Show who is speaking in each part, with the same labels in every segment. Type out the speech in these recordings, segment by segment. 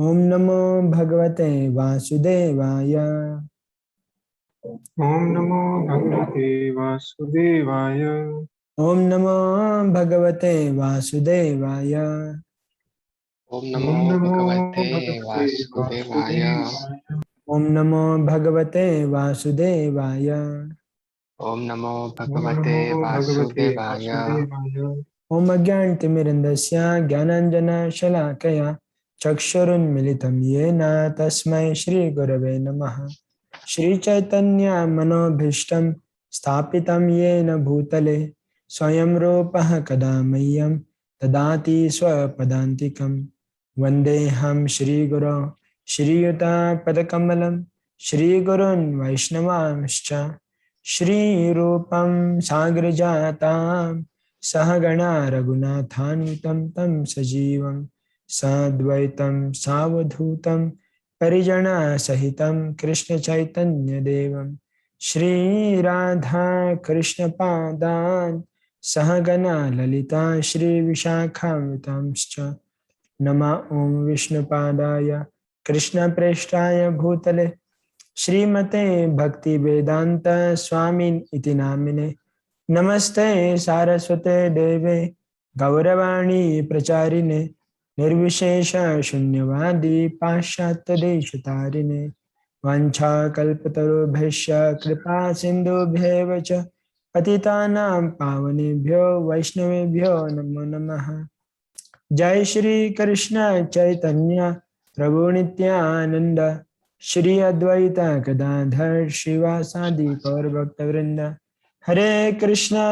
Speaker 1: ओम नमो भगवते वासुदेवाय।
Speaker 2: ओम नमो भगवते वासुदेवाय।
Speaker 1: ओम नमो भगवते वासुदेवाय।
Speaker 3: ओम नमो
Speaker 2: ओम नमो
Speaker 3: भगवते
Speaker 2: भगवते
Speaker 3: वासुदेवाय।
Speaker 2: वासुदेवाय।
Speaker 1: ओम नमो भगवते वासुदेवाय।
Speaker 3: ओम नमो
Speaker 2: ओम
Speaker 3: भगवते
Speaker 2: नमो भगवते
Speaker 3: वासुदेवाय।
Speaker 2: वासुदेवाय।
Speaker 1: ओम अज्ञानतिमिरन्धस्य ज्ञानाञ्जनशलाकया चक्षुरुन्मिलितं येन तस्मै श्रीगुरवे नमः। श्रीचैतन्यमनोभीष्टं स्थापितं येन भूतले स्वयं रूपः कदा मह्यं ददाति स्वपदान्तिकं। वन्देऽहं श्रीगुरो श्रीयुतापदकमलं श्रीगुरून् वैष्णवांश्च श्रीरूपं साग्रजातां सहगणा रघुनाथान्वितं तं सजीवं साद्वैतं सावधूतं परिजना सहितं कृष्ण चैतन्य देवं श्रीराधा कृष्ण पादान् सहगना ललिता श्री विशाखान्वितांश्च नमा ओम विष्णुपादाय कृष्ण प्रेष्ठाय भूतले श्रीमते भक्ति वेदांत स्वामिन इति नामिने नमस्ते सारस्वते देवे गौरवाणी प्रचारिणे निर्विशेष शून्यवादी पाश्चात्य देशतारिणे वाञ्छाकल्पतरुभ्यश्च कृपा सिन्धुभ्येव च पतितानां पावनेभ्यो वैष्णवेभ्यो नमो नमः। जय श्री कृष्ण चैतन्य प्रभु नित्यानंद श्री अद्वैत गदाधर शिवासादि गौर भक्तवृंद। हरे कृष्णा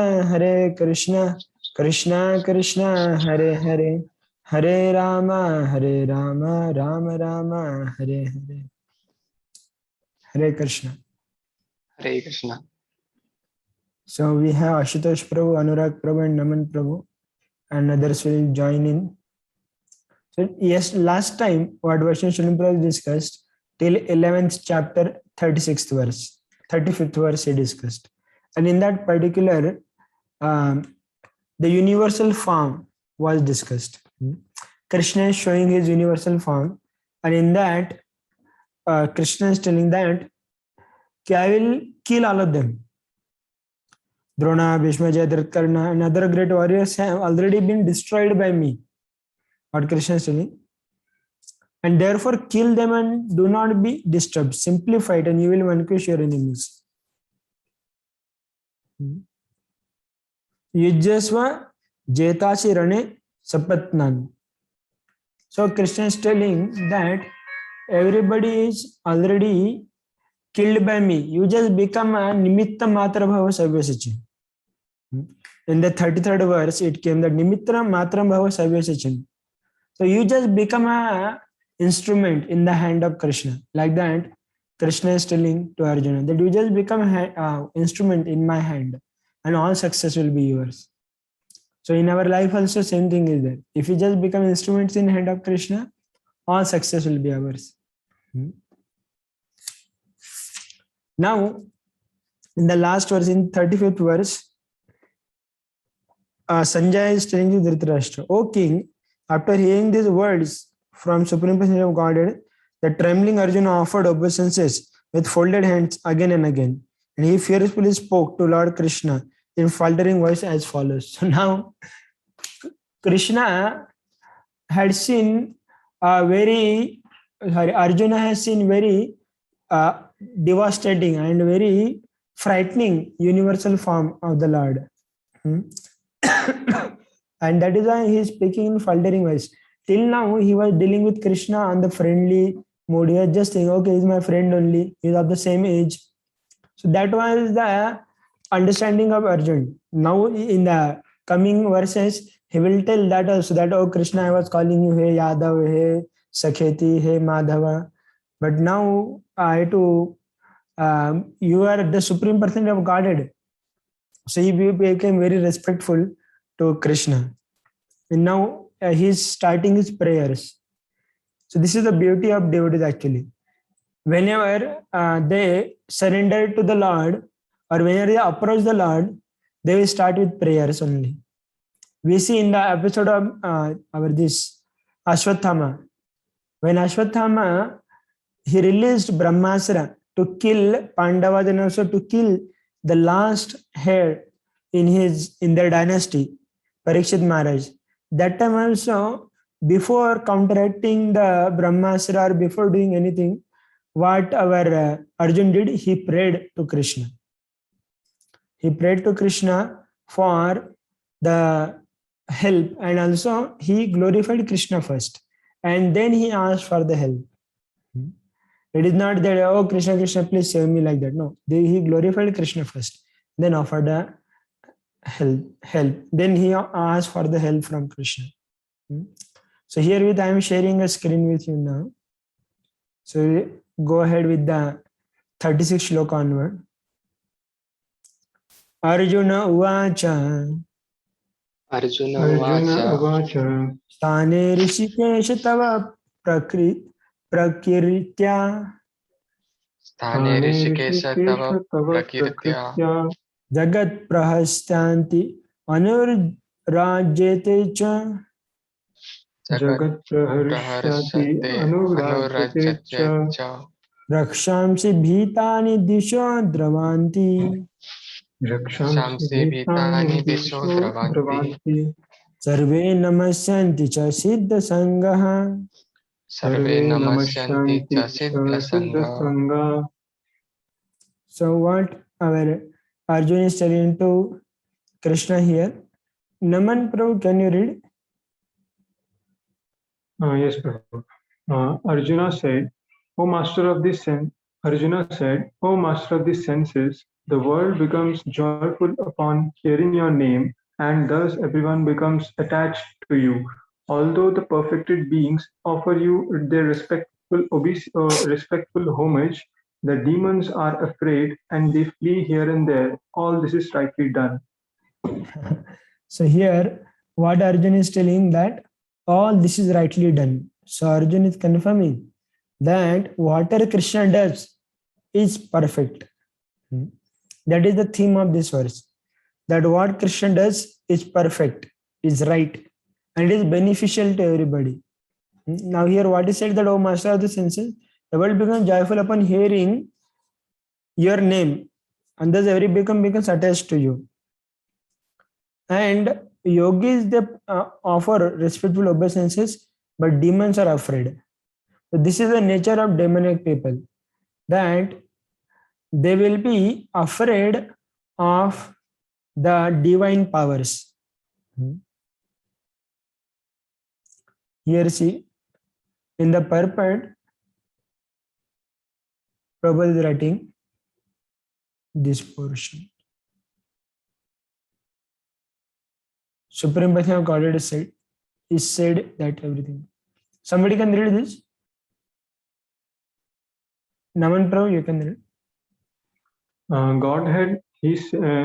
Speaker 1: कृष्ण कृष्ण हरे हरे हरे राम राम राम हरे हरे। हरे कृष्ण।
Speaker 3: हरे Krishna.
Speaker 1: So we have Ashutosh Prabhu, Anurag Prabhu and Naman Prabhu and others will join in. So yes, last time what Vaishnav Shulim Prabhu discussed till 11th chapter 36th verse, 35th verse he discussed, and in that particular the universal form was discussed. Krishna is showing his universal form, and in that Krishna is telling that I will kill all of them. Drona, Bhishma, Jayadratkarna and other great warriors have already been destroyed by me. What Krishna is telling, and therefore kill them and do not be disturbed. Simply fight and you will vanquish your enemies. Yujyasva jetasi rane sapatnan. So Krishna is telling that everybody is already killed by me. You just become a nimitta matra bhava sarvasachin. In the 33rd verse it came that nimitta matra bhava sarvasachin. So you just become a instrument in the hand of Krishna. Like that, Krishna is telling to Arjuna that you just become an instrument in my hand and all success will be yours. So in our life also same thing is there. If you just become instruments in the hand of Krishna, all success will be ours. Now, in the last verse, in 35th verse, Sanjay is telling to Dhritarashtra, O king, after hearing these words from Supreme Personality of Godhead, the trembling Arjuna offered obeisances with folded hands again and again. And he fearfully spoke to Lord Krishna in faltering voice as follows. So now, Krishna had seen Arjuna has seen very devastating and very frightening universal form of the Lord. And that is why he is speaking in faltering voice. Till now, he was dealing with Krishna on the friendly mode. He was just saying, okay, he's my friend only. He's of the same age. So that was the understanding of Arjuna. Now, in the coming verses, he will tell that also that, oh, Krishna, I was calling you, hey Yadav, hey Sakheti, hey Madhava. But now, you are the Supreme Personality of Godhead. So he became very respectful to Krishna. And now he's starting his prayers. So this is the beauty of devotees actually. Whenever they surrender to the Lord or whenever they approach the Lord, they will start with prayers only. We see in the episode of this Ashwatthama, when Ashwatthama, he released Brahmastra to kill Pandavas and also to kill the last heir in their dynasty, Parikshit Maharaj. That time also, before counteracting the Brahmastra or before doing anything, what our Arjun did, he prayed to Krishna. He prayed to Krishna for the help, and also he glorified Krishna first, and then he asked for the help. It is not that, oh Krishna, Krishna, please save me, like that. No, he glorified Krishna first, then offered the help. Then he asked for the help from Krishna. So herewith I am sharing a screen with you now. So go ahead with the 36 shloka onward. Arjuna uvacha
Speaker 3: Arjuna
Speaker 2: Arjuna
Speaker 3: Uvacha
Speaker 2: Uvacha
Speaker 1: Sthane Rishikesh tava prakritya
Speaker 3: Sthane
Speaker 2: Thane
Speaker 3: Rishikesha Tava
Speaker 2: Rishikesha Tava
Speaker 3: Prakritya
Speaker 2: Prakritya
Speaker 1: jagat prahastyanti anurajyate cha.
Speaker 3: Jagat
Speaker 2: Jagat Praharishyati
Speaker 3: Praharsyate
Speaker 2: Anurajyate
Speaker 3: Anurajyate
Speaker 2: Cha
Speaker 3: Cha
Speaker 1: Rakshamsi bhitani disho dravanti
Speaker 2: Rakshamsi
Speaker 3: Shamsi
Speaker 2: Bhitani
Speaker 3: Bhitani Disho
Speaker 2: Disho
Speaker 3: Dravanti
Speaker 2: Dravanti
Speaker 1: sarve namasyanti cha siddha sangaha.
Speaker 3: Sarve
Speaker 2: Sarve
Speaker 3: Namasyanti Cha
Speaker 2: Namasyanti Cha
Speaker 3: Siddha
Speaker 2: Siddha
Speaker 3: Sangha.
Speaker 2: Sangha.
Speaker 1: So what our Arjuna is telling to Krishna here. Naman Prabhu, can you read?
Speaker 2: Yes, Prabhu. Arjuna said, O master of the Arjuna said, O master of the senses, the world becomes joyful upon hearing your name, and thus everyone becomes attached to you. Although the perfected beings offer you their respectful homage, the demons are afraid and they flee here and there. All this is rightly done.
Speaker 1: So here, what Arjun is telling that all this is rightly done. So Arjun is confirming that whatever Krishna does is perfect. That is the theme of this verse. That what Krishna does is perfect, is right, and is beneficial to everybody. Now here what is said that, O master of the senses, the world becomes joyful upon hearing your name, and thus every becomes attached to you. And yogis, they offer respectful obeisances, but demons are afraid. So this is the nature of demonic people, that they will be afraid of the divine powers. Here see, in the purport, Prabhupada is writing this portion. Supreme Person of Godhead is said that everything. Somebody can read this? Naman Prabhu, you can read.
Speaker 2: Godhead,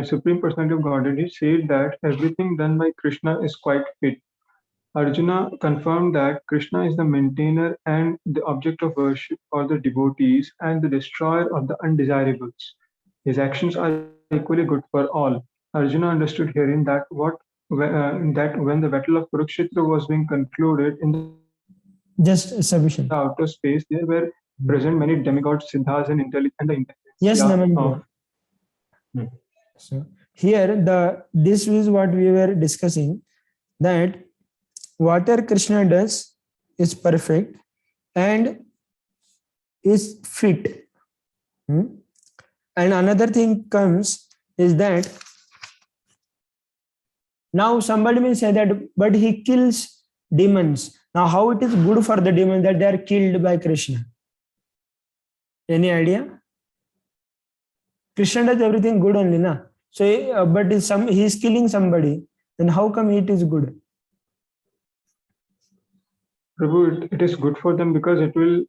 Speaker 2: Supreme Personality of Godhead, he said that everything done by Krishna is quite fit. Arjuna confirmed that Krishna is the maintainer and the object of worship for the devotees and the destroyer of the undesirables. His actions are equally good for all. Arjuna understood herein that that when the battle of Kurukshetra was being concluded in the
Speaker 1: Just sufficient.
Speaker 2: outer space, there were present many demigods, siddhas, and the intelligence.
Speaker 1: Yes, Naman
Speaker 2: of
Speaker 1: Prabhu. So here this is what we were discussing, that whatever Krishna does is perfect and is fit. And another thing comes is that now somebody may say that, but he kills demons. Now how it is good for the demons that they are killed by Krishna? Any idea? Krishna does everything good only, na? So, but he is killing somebody, then how come it is good?
Speaker 2: Prabhu, it is good for them because it will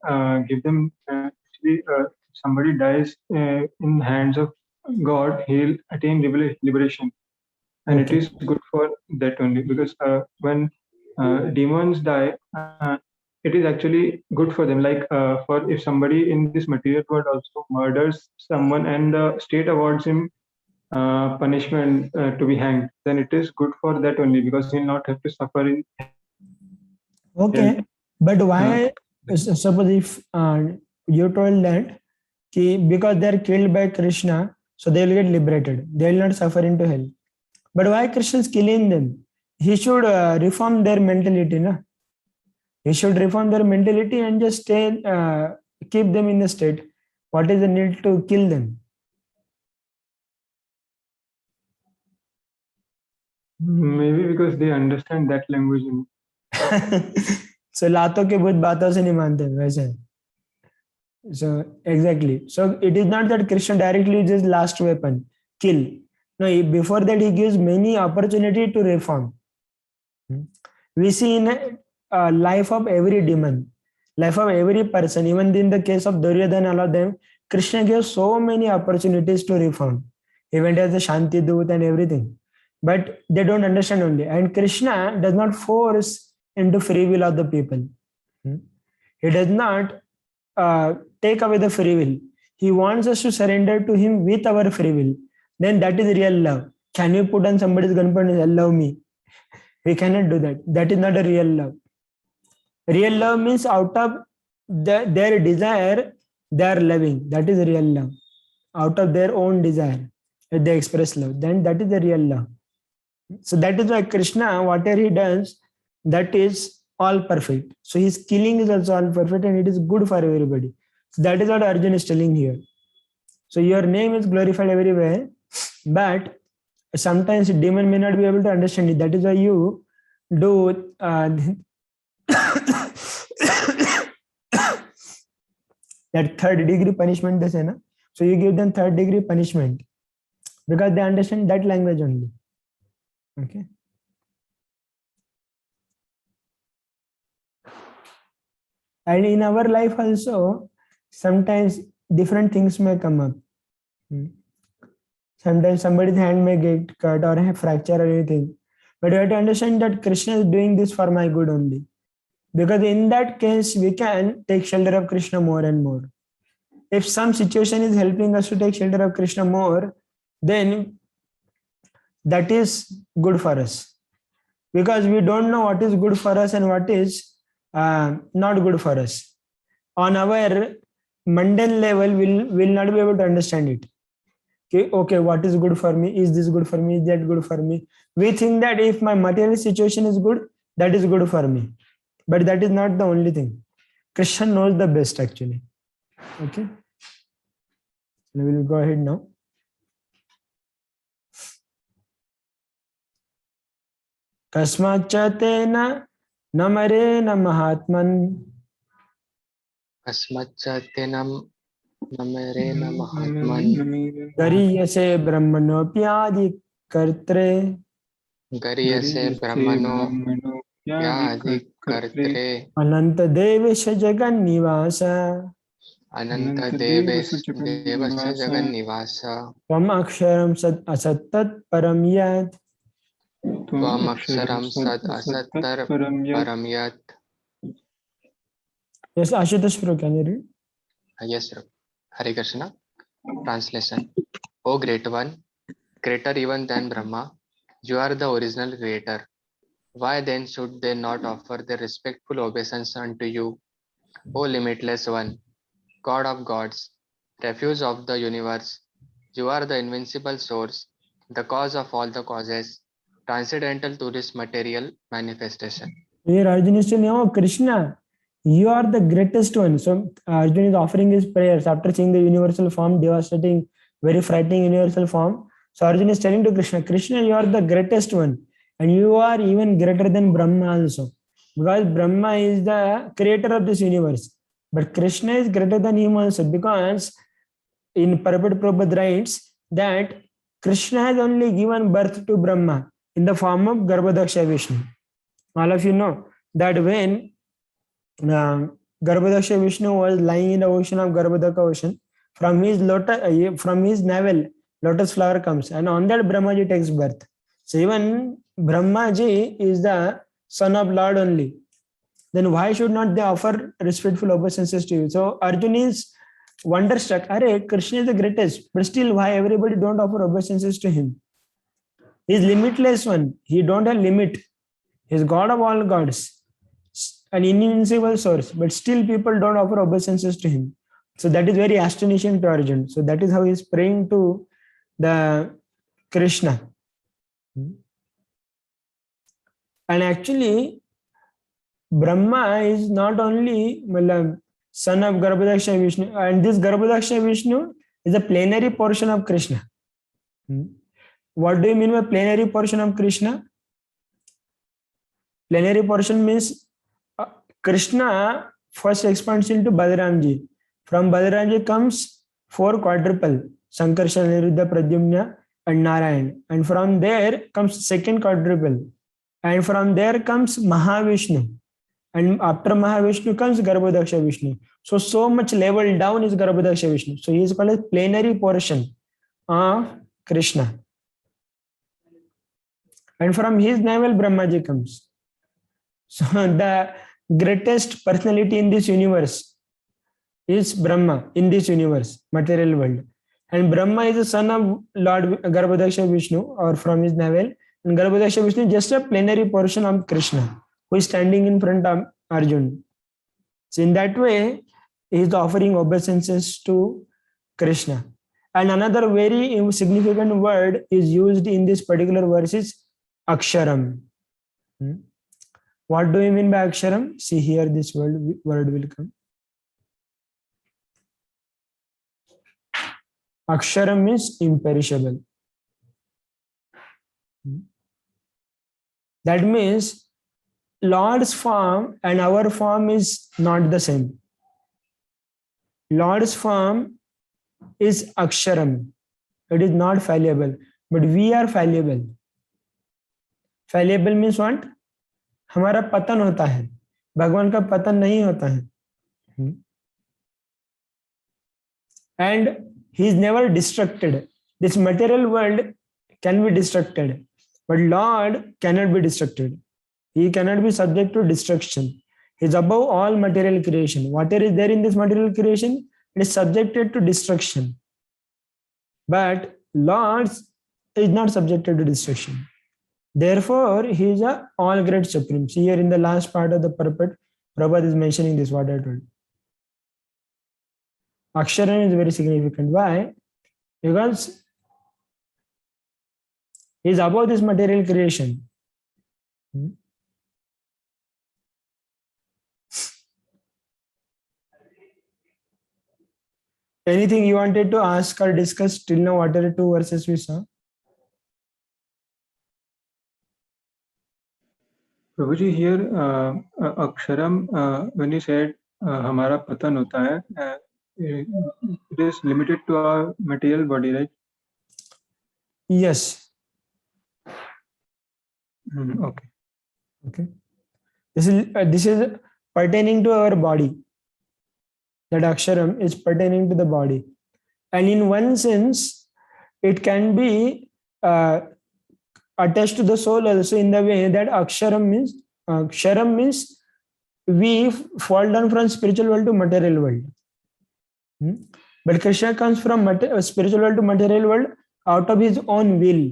Speaker 2: give them actually somebody dies in hands of God, he'll attain liberation, and it is good for that only because when demons die, it is actually good for them. Like for if somebody in this material world also murders someone and the state awards him punishment to be hanged, then it is good for that only because he'll not have to suffer in.
Speaker 1: Okay, but why Suppose if you told that because they are killed by Krishna, so they will get liberated. They will not suffer into hell. But why Krishna is killing them? He should reform their mentality, na? He should reform their mentality and just stay, keep them in the state. What is the need to kill them?
Speaker 2: Maybe because they understand that language.
Speaker 1: So लातों के भूत बातों से नहीं मानते वैसे. So exactly. So it is not that Krishna directly uses last weapon, kill. No, before that he gives many opportunity to reform. We see in life of every demon, life of every person, even in the case of Duryodhana, all of them, Krishna gave so many opportunities to reform. He went as a Shanti Dut and everything. But they don't understand only. And Krishna does not force into free will of the people. He does not take away the free will. He wants us to surrender to him with our free will. Then that is real love. Can you put on somebody's gunpoint and say, love me? We cannot do that. That is not a real love. Real love means out of their desire, they are loving. That is real love. Out of their own desire, they express love. Then that is the real love. So that is why Krishna, whatever he does, that is all perfect. So his killing is also all perfect and it is good for everybody. So that is what Arjuna is telling here. So your name is glorified everywhere, but sometimes demon may not be able to understand it. That is why you do that third degree punishment. So you give them third degree punishment because they understand that language only. Okay. And in our life also, sometimes different things may come up. Sometimes somebody's hand may get cut or have fracture or anything. But you have to understand that Krishna is doing this for my good only. Because in that case, we can take shelter of Krishna more and more. If some situation is helping us to take shelter of Krishna more, then that is good for us. Because we don't know what is good for us and what is not good for us. On our mundane level, we'll not be able to understand it. Okay, what is good for me? Is this good for me? Is that good for me? We think that if my material situation is good, that is good for me. But that is not the only thing. Krishna knows the best actually. Okay. We will go ahead now. Kasmacha tena namare mahatman
Speaker 3: Kasmacchatenam namerena mahatman
Speaker 1: gariyase brahmanopyadi kartre
Speaker 3: gariyase brahmano yadi kartre
Speaker 1: ananta devesha jagan nivasa
Speaker 3: ananta devasya jagan nivasa
Speaker 1: tvam aksharam sat asattat param yat.
Speaker 3: tvam aksharam sad asattar param yat.
Speaker 1: Yes, Ashutosh Pro, can you read?
Speaker 3: Yes, sir. Hare Krishna. Translation. O Great One, greater even than Brahma, you are the original creator. Why then should they not offer their respectful obeisance unto you, O limitless one, God of gods, refuge of the universe? You are the invincible source, the cause of all the causes, transcendental to this material manifestation.
Speaker 1: Here Arjuna is saying, oh Krishna, you are the greatest one. So Arjuna is offering his prayers after seeing the universal form, devastating, very frightening universal form. So Arjuna is telling to Krishna, Krishna, you are the greatest one. And you are even greater than Brahma also. Because Brahma is the creator of this universe. But Krishna is greater than him also. Because in Purport Prabhupada writes that Krishna has only given birth to Brahma in the form of Garbhodaksha Vishnu. All of you know that when Garbhodaksha Vishnu was lying in the ocean of Garbhodaka ocean, from his navel, lotus flower comes, and on that Brahmaji takes birth. So even Brahmaji is the son of Lord only. Then why should not they offer respectful obeisances to you? So Arjuna is wonderstruck. Arey, Krishna is the greatest, but still why everybody don't offer obeisances to him? He is limitless one. He don't have limit. He is God of all gods. an invincible source, but still people don't offer obeisances to him. So that is very astonishing to Arjun. So that is how he is praying to the Krishna. And actually, Brahma is not only son of Garbhodaksha Vishnu, and this Garbhodaksha Vishnu is a plenary portion of Krishna. What do you mean by plenary portion of Krishna? Plenary portion means Krishna first expands into Balaramji. From Balaramji comes 4 quadruple, Sankarshan, Niruddha, Pradyumna and Narayan. And from there comes second quadruple. And from there comes Mahavishnu. And after Mahavishnu comes Garbhodaksha Vishnu. So much level down is Garbhodaksha Vishnu. So he is called a plenary portion of Krishna. And from his navel Brahmaji comes. So the greatest personality in this universe is Brahma, in this universe, material world. And Brahma is the son of Lord Garbhodaksha Vishnu, or from his navel. And Garbhodaksha Vishnu is just a plenary portion of Krishna, who is standing in front of Arjun. So in that way, he is offering obeisances to Krishna. And another very significant word is used in this particular verse is Aksharam. What do you mean by Aksharam? See here, this word will come. Aksharam means imperishable. That means Lord's form and our form is not the same. Lord's form is Aksharam. It is not fallible, but we are fallible. Fallible means what? हमारा पतन होता है, भगवान का पतन नहीं होता है. And he is never destructed. This material world can be destructed, but Lord cannot be destructed. He cannot be subject to destruction. He is above all material creation. Whatever is there in this material creation, it is subjected to destruction. But Lord is not subjected to destruction. Therefore, he is a all great supreme. See here in the last part of the purport, Prabhupada is mentioning this, what I told. Aksharam is very significant. Why? Because he is above this material creation. Anything you wanted to ask or discuss till now, what are the 2 verses we saw?
Speaker 2: Prabhuji, here Aksharam, when you said हमारा पतन होता है, it is limited to our material body, right?
Speaker 1: Yes.
Speaker 2: Okay.
Speaker 1: Okay. This is pertaining to our body. That Aksharam is pertaining to the body. And in one sense, it can be attached to the soul also, in the way that Aksharam means we fall down from spiritual world to material world. But Krishna comes from spiritual world to material world out of his own will.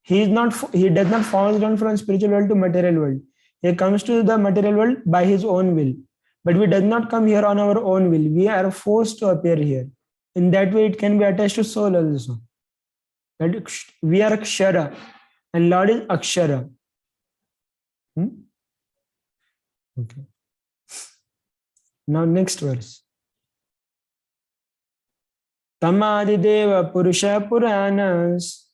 Speaker 1: He does not fall down from spiritual world to material world. He comes to the material world by his own will. But we does not come here on our own will. We are forced to appear here. In that way, it can be attached to soul also. That we are Kshara and Lord is Akshara. Okay. Now next verse. Tamadideva Purusha Puranas.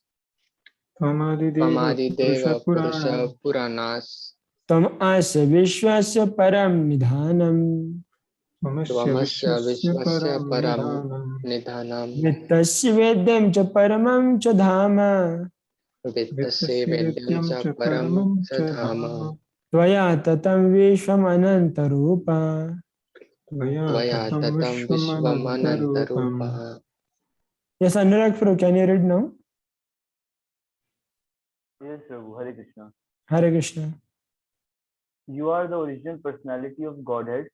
Speaker 3: Pamadideva Purusha Puranas.
Speaker 1: Tam Asya Vishwasya Param Nidhanam.
Speaker 3: Tvamasya Vishwasya Param Nidhanam.
Speaker 1: Vittasya Vedyam Cha Paramam Cha Dhama.
Speaker 3: Vittasya Vedyam Cha Param Cha Dhama.
Speaker 1: Tvaya Tatam Vishwam Ananta Rupa.
Speaker 3: Tvaya Tatam Vishwam Ananta Rupa.
Speaker 1: Yes, Anurag Prabhu, can you read now?
Speaker 4: Yes, Prabhu. Hare Krishna.
Speaker 1: Hare Krishna.
Speaker 4: You are the original personality of Godhead,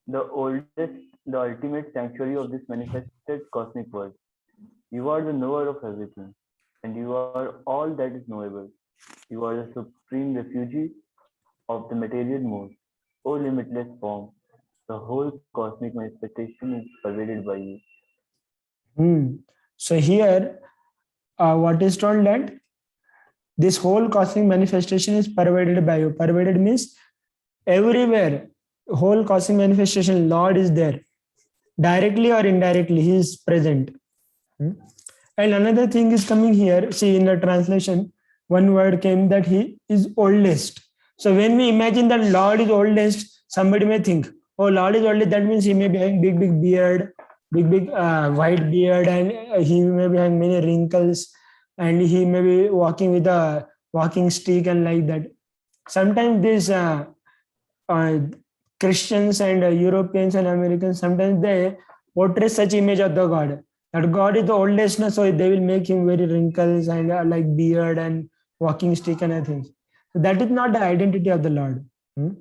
Speaker 4: the oldest, the ultimate sanctuary of this manifested cosmic world. You are the knower of everything, and you are all that is knowable. You are the supreme refugee of the material modes. O limitless form, the whole cosmic manifestation is pervaded by you.
Speaker 1: So here, what is told that this whole cosmic manifestation is pervaded by you. Pervaded means everywhere. Whole cosmic manifestation, Lord is there. Directly or indirectly, He is present. And another thing is coming here. See, in the translation, one word came that He is oldest. So when we imagine that Lord is oldest, somebody may think, oh, Lord is oldest, that means He may be having big beard, big white beard, and He may be having many wrinkles, and He may be walking with a walking stick and like that. Sometimes these Christians and Europeans and Americans, sometimes they portray such image of the God. That God is the oldest, so they will make Him very wrinkles and like beard and walking stick and other things. So that is not the identity of the Lord. In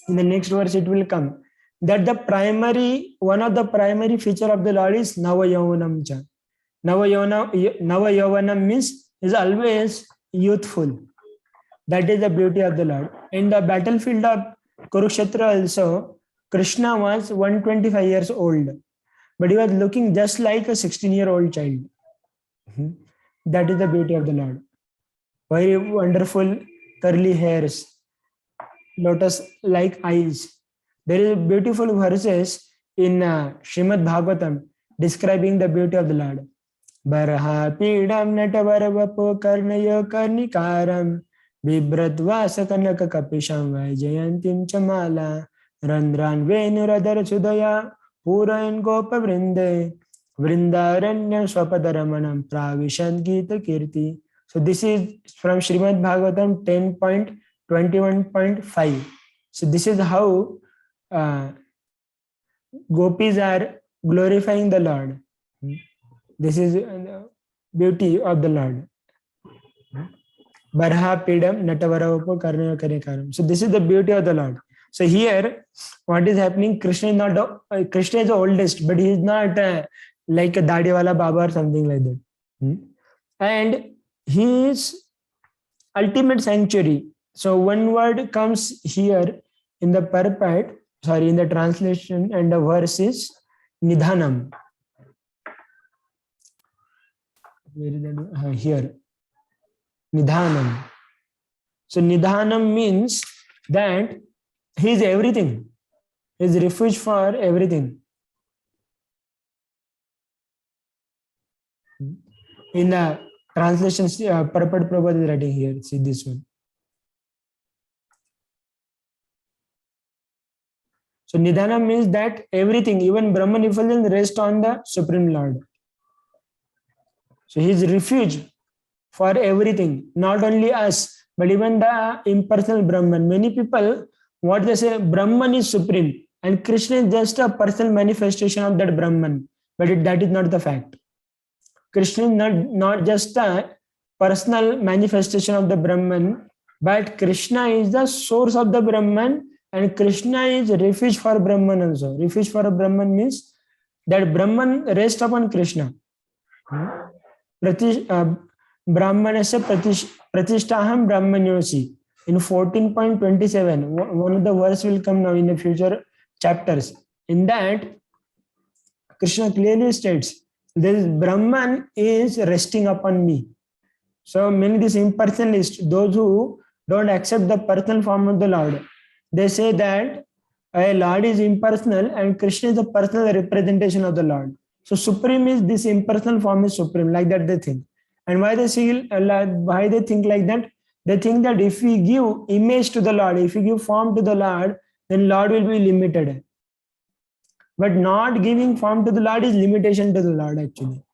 Speaker 1: the next verse, it will come that one of the primary feature of the Lord is Navayavanam cha. Navayavanam means is always youthful. That is the beauty of the Lord. In the battlefield of Kurukshetra also, Krishna was 125 years old, but he was looking just like a 16-year-old child. That is the beauty of the Lord. Very wonderful curly hairs, lotus-like eyes. There is beautiful verses in Srimad Bhagavatam describing the beauty of the Lord. Baraha pidam natavarapu karnaya karnikaram Vibratva sakanaka kapisham vajayantim chamala Randran venuradar sudaya Purayan gopa vrinde Vrindaranya swapadaramanam pravishan gita kirti. So this is from Srimad Bhagavatam 10.21.5. So this is how gopis are glorifying the Lord. This is the beauty of the Lord. Barha pidam natavarapu karnaya karnikaram. So this is the beauty of the Lord. So here, what is happening? Krishna is the oldest, but he is not like a Dadiwala Baba or something like that. And he is ultimate sanctuary. So one word comes here in the in the translation, and the verse is Nidhanam. Where is that? Here. Nidhanam. So Nidhanam means that He is everything. He is refuge for everything. In the translation, Purport Prabhupada is writing here. See this one. So Nidhanam means that everything, even Brahman effulgence, rests on the Supreme Lord. So He is refuge for everything, not only us, but even the impersonal Brahman. Many people, what they say, Brahman is supreme and Krishna is just a personal manifestation of that Brahman. But that is not the fact. Krishna is not just a personal manifestation of the Brahman, but Krishna is the source of the Brahman, and Krishna is refuge for Brahman also. Refuge for a Brahman means that Brahman rests upon Krishna. Brahmanasya pratishtaham brahmanyosi. In 14.27, one of the verse will come now in the future chapters. In that, Krishna clearly states, this Brahman is resting upon me. So many these impersonalists, those who don't accept the personal form of the Lord, they say that a Lord is impersonal and Krishna is a personal representation of the Lord. So supreme is this impersonal form is supreme, like that they think. And why they think like that? They think that if we give image to the Lord, if we give form to the Lord, then Lord will be limited. But not giving form to the Lord is limitation to the Lord actually.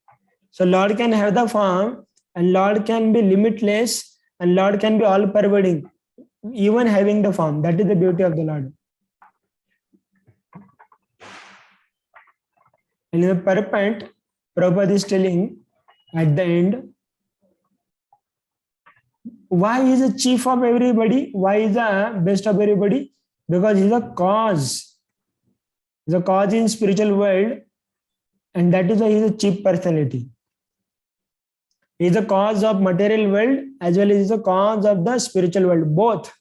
Speaker 1: So Lord can have the form, and Lord can be limitless, and Lord can be all pervading, even having the form. That is the beauty of the Lord. And in the purport, Prabhupada is telling at the end, why he is the chief of everybody? Why is the best of everybody? Because he is a cause. He is a cause in spiritual world, and that is why he is a chief personality. He is the cause of material world as well as the cause of the spiritual world, both.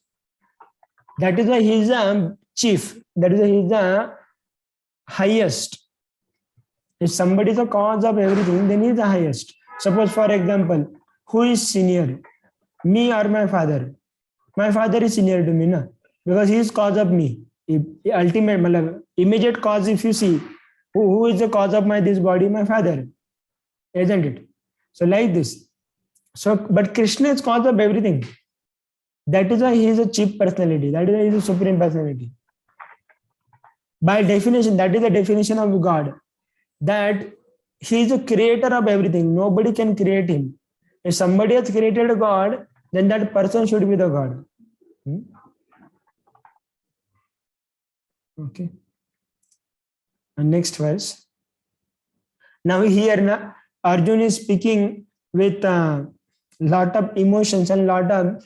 Speaker 1: That is why he is a chief. That is why he is the highest. If somebody is the cause of everything, then he is the highest. Suppose, for example, who is senior? Me or my father? My father is senior to me, na? Because he is cause of me. Ultimate, immediate cause, if you see, who is the cause of this body? My father, isn't it? So like this. So, but Krishna is cause of everything. That is why he is a chief personality. That is why he is a supreme personality. By definition, that is the definition of God. That he is the creator of everything. Nobody can create him. If somebody has created a God, then that person should be the God. Okay. And next verse. Now here Arjuna is speaking with lot of emotions and lot of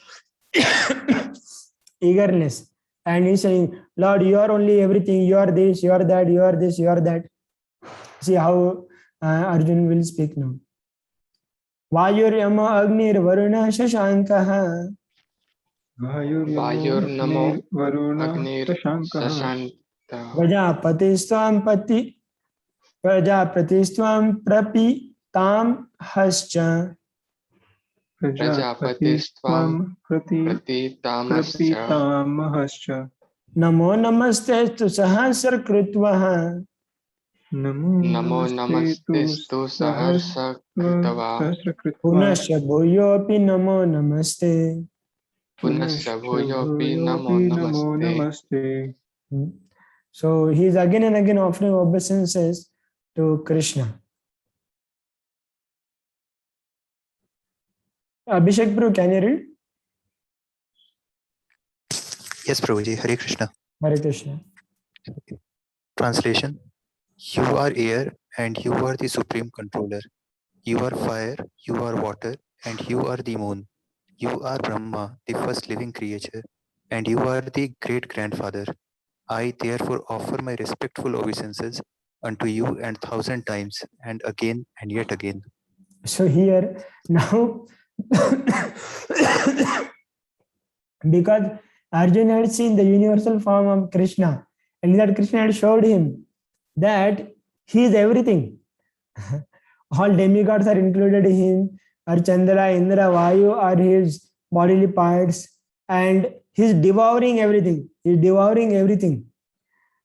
Speaker 1: eagerness. And he's saying, Lord, you are only everything. You are this, you are that, you are this, you are that. See how Arjuna will speak now. Vayuryama Agnir Varuna Shashankaha.
Speaker 3: Vayurnamo
Speaker 2: Varuna
Speaker 3: Agnir
Speaker 2: Shashankaha.
Speaker 3: Shashanta.
Speaker 1: Prajapatistam Prapitam Hascha.
Speaker 3: Prajapatistam Pratitamascha.
Speaker 2: Pratitamahascha.
Speaker 1: Namo namaste tu sahasra krutvaha.
Speaker 3: Namo namastestu saharsa kritava.
Speaker 1: Punasya bhuyopi namo namaste.
Speaker 3: Punasya bhuyopi namo namaste.
Speaker 1: So he is again and again offering obeisances to Krishna. Abhishek Prabhu, can you read?
Speaker 5: Yes, Prabhuji. Hare Krishna.
Speaker 1: Hare Krishna.
Speaker 5: Translation. You are air and you are the supreme controller. You are fire, you are water, and you are the moon. You are Brahma, the first living creature, and you are the great grandfather. I therefore offer my respectful obeisances unto you and 1,000 times, and again and yet again.
Speaker 1: So here now, because Arjuna had seen the universal form of Krishna, and that Krishna had showed him that he is everything. All demigods are included in him, or Chandra, Indra, Vayu are his bodily parts, and he's devouring everything. He's devouring everything.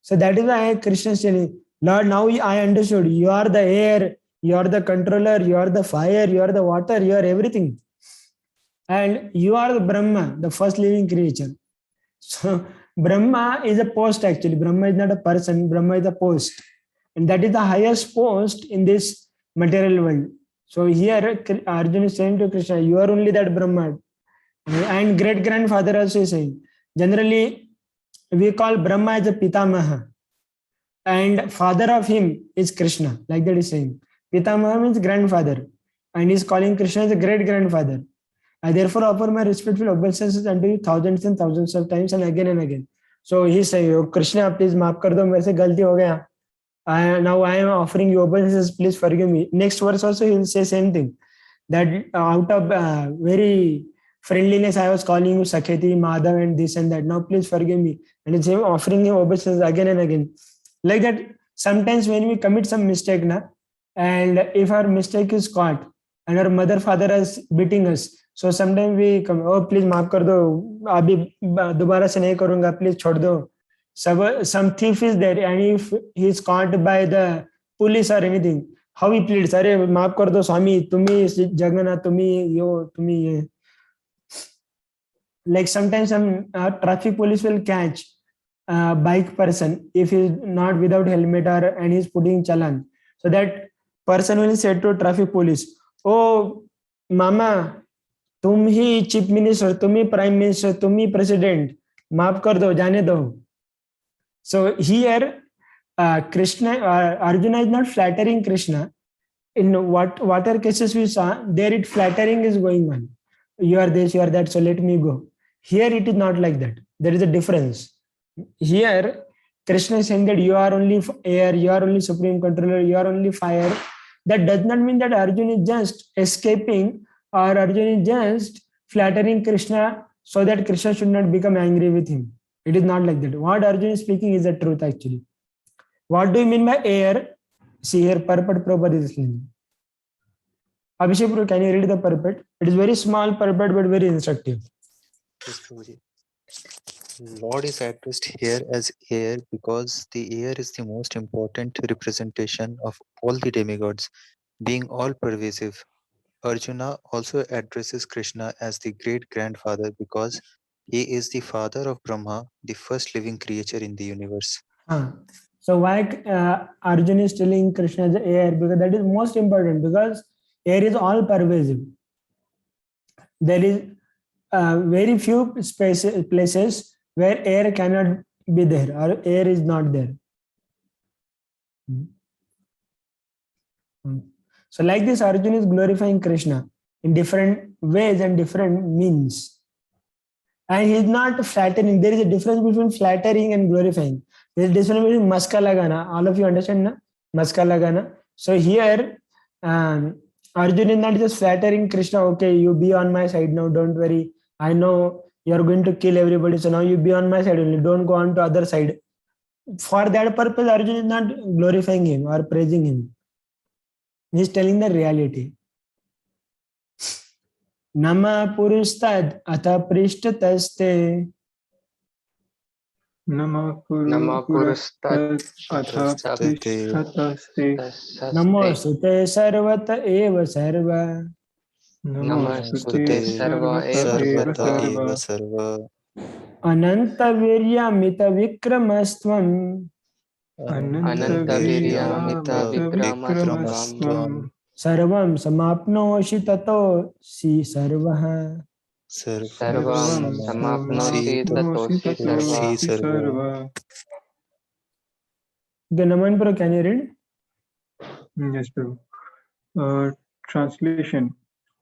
Speaker 1: So that is why Krishna is telling, Lord, now I understood. You are the air, you are the controller, you are the fire, you are the water, you are everything. And you are the Brahma, the first living creature. So Brahma is a post actually. Brahma is not a person, Brahma is a post. And that is the highest post in this material world. So here Arjuna is saying to Krishna, you are only that Brahma. And great grandfather also is saying. Generally, we call Brahma as a Pitamaha. And father of him is Krishna. Like that is saying. Pitamaha means grandfather. And he is calling Krishna as a great grandfather. I therefore offer my respectful obeisances unto you thousands and thousands of times and again. So he is saying, oh, Krishna, please maaf kar do, mere se galti ho gaya. Now I am offering you obeisances, please forgive me. Next verse also he will say same thing. That out of very friendliness, I was calling you Sakheti, Madhav and this and that. Now please forgive me. And it's him offering him obeisances again and again. Like that, sometimes when we commit some mistake, and if our mistake is caught, and our mother, father is beating us, so sometimes we come, oh please maaf kar do, abhi dobara se nahi karunga, please chhod do. Some thief is there, and if he is caught by the police or anything, how he pleads, Are maaf kar do Swami, tumi jagana, tumi yo, tumi ye. Like sometimes some traffic police will catch a bike person if he is not without helmet and he is putting challan. So that person will say to traffic police, oh mama, तुम ही chief minister, तुम ही prime minister, तुम ही president, माफ कर दो, जाने दो. So here Arjuna is not flattering Krishna. In whatever cases we saw, there it flattering is going on. You are this, you are that, so let me go. Here it is not like that. There is a difference. Here Krishna is saying that you are only air, you are only supreme controller, you are only fire. That does not mean that Arjuna is just escaping, or Arjuna is just flattering Krishna so that Krishna should not become angry with him. It is not like that. What Arjuna is speaking is the truth actually. What do you mean by air? See here, purport Prabhupada is explaining. Abhishek Prabhu, can you read the purport? It is very small purport but very instructive.
Speaker 5: Yes, Prabhuji. Lord is addressed here as air because the air is the most important representation of all the demigods, being all pervasive. Arjuna also addresses Krishna as the great grandfather because he is the father of Brahma, the first living creature in the universe.
Speaker 1: So why Arjuna is telling Krishna as air? Because that is most important, because air is all pervasive. There is very few places where air cannot be there or air is not there. So like this, Arjuna is glorifying Krishna in different ways and different means. And he is not flattering. There is a difference between flattering and glorifying. There is a difference between maska lagana. All of you understand, na? Maska lagana. So here, Arjuna is not just flattering Krishna. Okay, you be on my side now. Don't worry. I know you are going to kill everybody. So now you be on my side only. Don't go on to other side. For that purpose, Arjuna is not glorifying him or praising him. He is telling the reality. Nama purustad atha prishtataste.
Speaker 2: Nama
Speaker 3: Purustad
Speaker 2: atha prishtataste.
Speaker 1: Namo sute sarvata eva sarva.
Speaker 2: Namastute
Speaker 3: sarva eva
Speaker 5: Sarvata eva
Speaker 2: sarva.
Speaker 5: sarva.
Speaker 1: Ananta viryamita vikramastvam.
Speaker 3: Anantaviryamita vikramasvam.
Speaker 1: Sarvam samapnoshi tato si sarvaha.
Speaker 3: Sarvam samapnosi tatosi sarva.
Speaker 1: The Naman Pro, can you read?
Speaker 2: Yes, Prabhu. Translation.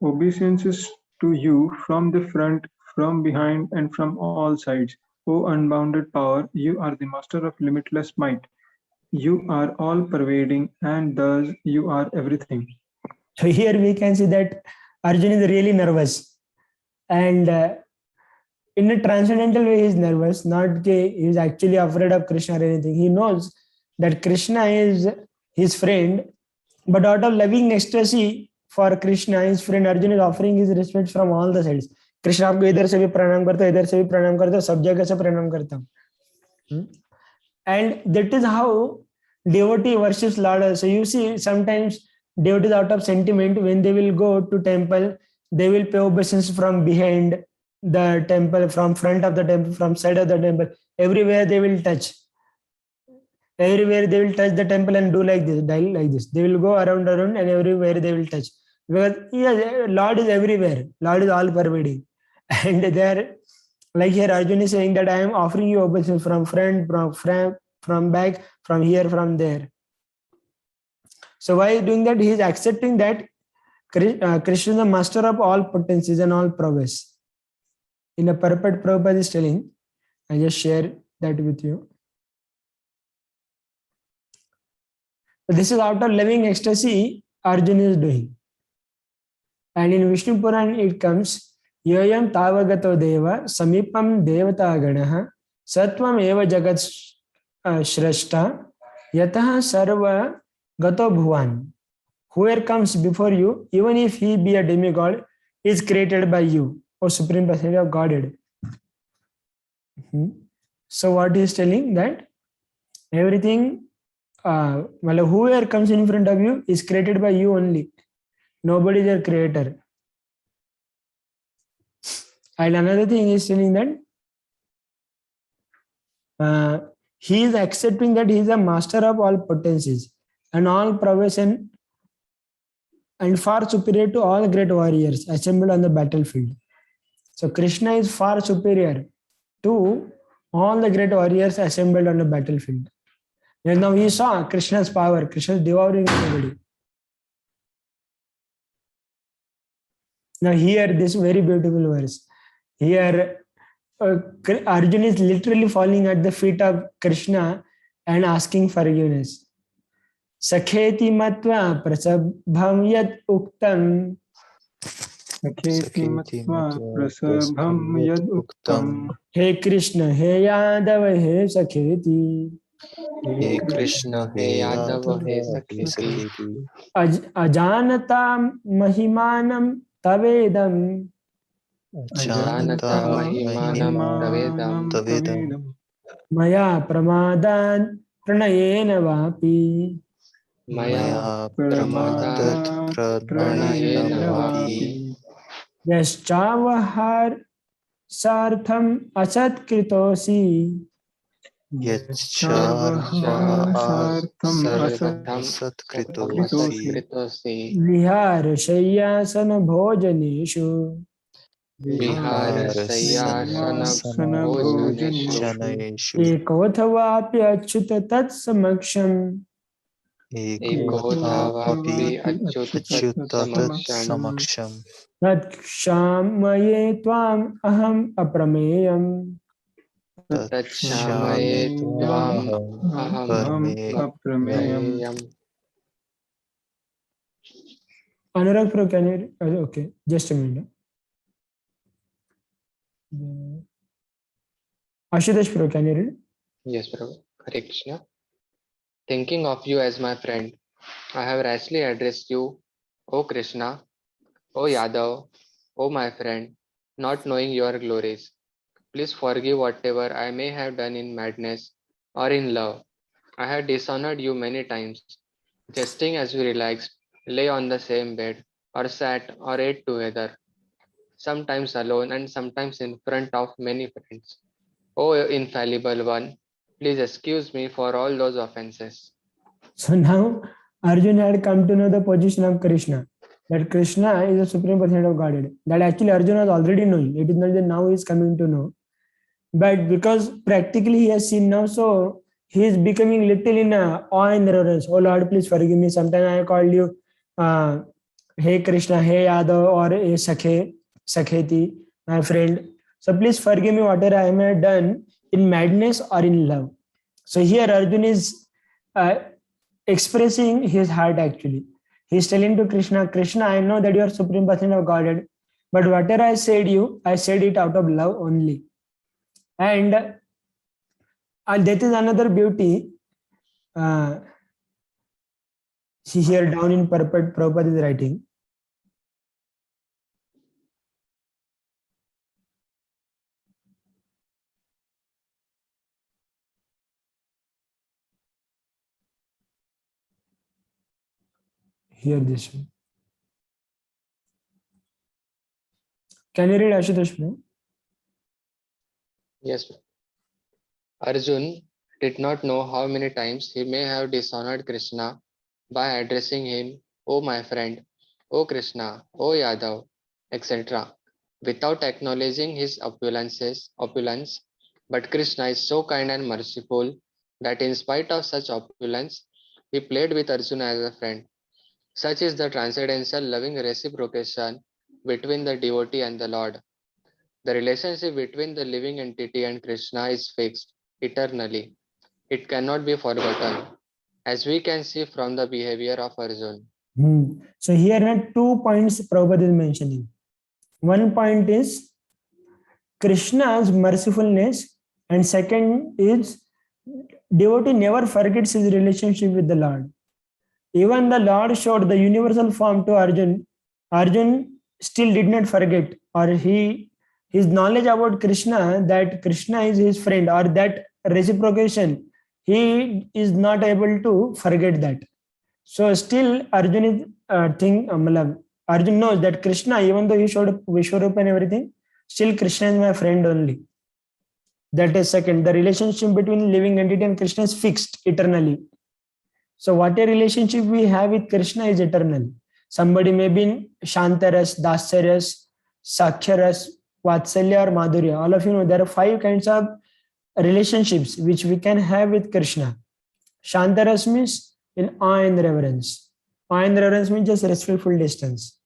Speaker 2: Obeisance is to you from the front, from behind, and from all sides. O unbounded power, you are the master of limitless might. You are all pervading, and thus you are everything.
Speaker 1: So here we can see that Arjuna is really nervous. And in a transcendental way, he is nervous. Not he is actually afraid of Krishna or anything. He knows that Krishna is his friend, but out of loving ecstasy for Krishna, his friend Arjuna is offering his respect from all the sides. Krishna आपको इधर से भी प्रणाम करता है, इधर से भी प्रणाम करता है, सब जगह से प्रणाम करता हूँ. And that is how devotee worships Lord. So you see, sometimes devotees out of sentiment, when they will go to temple, they will pay obeisance from behind the temple, from front of the temple, from side of the temple. Everywhere they will touch. Everywhere they will touch the temple and do like this, dial like this. They will go around, and everywhere they will touch. Because Lord is everywhere. Lord is all pervading. And there, like here, Arjuna is saying that I am offering you obeisance from front, from back, from here, from there. So while doing that, he is accepting that Krishna is the master of all potencies and all prowess. In a purport, Prabhupada is telling, I just share that with you. This is out of loving ecstasy Arjuna is doing. And in Vishnu Puran it comes, Yoyam Tavagato Deva Samipam Devata Ganaha Satvam Eva Jagat Shrashta Yataha Sarva Gato Bhuvan. Whoever comes before you, even if he be a demigod, is created by you, O Supreme Personality of Godhead. So what he is telling, that everything, whoever comes in front of you is created by you only. Nobody is your creator. And another thing is telling that he is accepting that he is a master of all potencies and all prowess and far superior to all great warriors assembled on the battlefield. So Krishna is far superior to all the great warriors assembled on the battlefield. And now we saw Krishna's power. Krishna is devouring everybody. Now here, this very beautiful verse. Here, Arjuna is literally falling at the feet of Krishna and asking forgiveness. Sakheti matva prasabham yat uktam
Speaker 2: सखेति मत्वा प्रसभं यद् उक्तम्
Speaker 1: हे कृष्ण हे यादव हे सखेति
Speaker 5: हे कृष्ण हे
Speaker 3: यादव
Speaker 5: यादव
Speaker 3: हे
Speaker 5: हे
Speaker 3: सखेति
Speaker 5: सखेति
Speaker 1: अजानता महिमानं तवेदं
Speaker 5: अजानता
Speaker 3: महिमानं
Speaker 5: महिमानं तवेदं
Speaker 1: मया प्रमादान् प्रणयेन वापि
Speaker 3: मया
Speaker 5: प्रमादत् प्रणयेन वापि
Speaker 1: यश्चावहार सार्थम असत्कृतोऽसि
Speaker 2: यच्चावहासार्थम्
Speaker 5: असत्कृतोऽसि
Speaker 3: असत्कृतोऽसि
Speaker 1: विहारशय्यासन भोजनेषु
Speaker 3: विहारशय्यासनभोजनेषु
Speaker 5: भोजनेषु
Speaker 1: एकोऽथवाप्यच्युत तत्समक्षम्
Speaker 3: एकोऽथवापि अच्युत
Speaker 5: अच्युत
Speaker 3: तत्समक्षम्
Speaker 5: तत्समक्षम्
Speaker 1: तत्क्षामये त्वाम् अहम् अप्रमेयम्
Speaker 3: तच्छामये त्वाम् अहम्
Speaker 2: अप्रमेयम्.
Speaker 1: Anurag Pro, can you? Okay, just a minute. Ashutosh Pro, can you read?
Speaker 3: Yes, Prabhu. Hare Krishna. Thinking of you as my friend, I have rashly addressed you, O Krishna, O Yadav, O my friend, not knowing your glories. Please forgive whatever I may have done in madness or in love. I have dishonored you many times, jesting as we relaxed, lay on the same bed, or sat or ate together, sometimes alone and sometimes in front of many friends. O infallible one, please excuse me for all those offenses.
Speaker 1: So now Arjuna had come to know the position of Krishna. That Krishna is the supreme personality of Godhead. That actually Arjuna was already knowing. It is not that now he is coming to know. But because practically he has seen now, so he is becoming little in awe and reverence. Oh Lord, please forgive me. Sometimes I called you Hey Krishna, Hey Yadav, or Hey Sakheti, my friend. So please forgive me whatever I may have done in madness or in love. So here Arjuna is expressing his heart actually. He is telling to Krishna, Krishna, I know that you are supreme person of Godhead, but whatever I said you, I said it out of love only. And that is another beauty. See here down in purport, Prabhupada is writing. Here this one. Can you read Ashutosh?
Speaker 3: Yes. Arjun did not know how many times he may have dishonored Krishna by addressing him, O my friend, O Krishna, O Yadav, etc., without acknowledging his opulence. But Krishna is so kind and merciful that in spite of such opulence, he played with Arjuna as a friend. Such is the transcendental loving reciprocation between the devotee and the Lord. The relationship between the living entity and Krishna is fixed eternally. It cannot be forgotten, as we can see from the behavior of Arjuna.
Speaker 1: So here are 2 points Prabhupada is mentioning. One point is Krishna's mercifulness, and second is devotee never forgets his relationship with the Lord. Even the Lord showed the universal form to Arjun. Arjun still did not forget, or his knowledge about Krishna, that Krishna is his friend, or that reciprocation, he is not able to forget that. So still Arjun is Arjun knows that Krishna, even though he showed Vishwarupa and everything, still Krishna is my friend only. That is second. The relationship between living entity and Krishna is fixed eternally. So what a relationship we have with Krishna is eternal. Somebody may be in Shantaras, Dasyaras, Saksharas, Vatsalya or Madhurya. All of you know there are 5 kinds of relationships which we can have with Krishna. Shantaras means in awe and reverence. Awe and reverence means just respectful distance.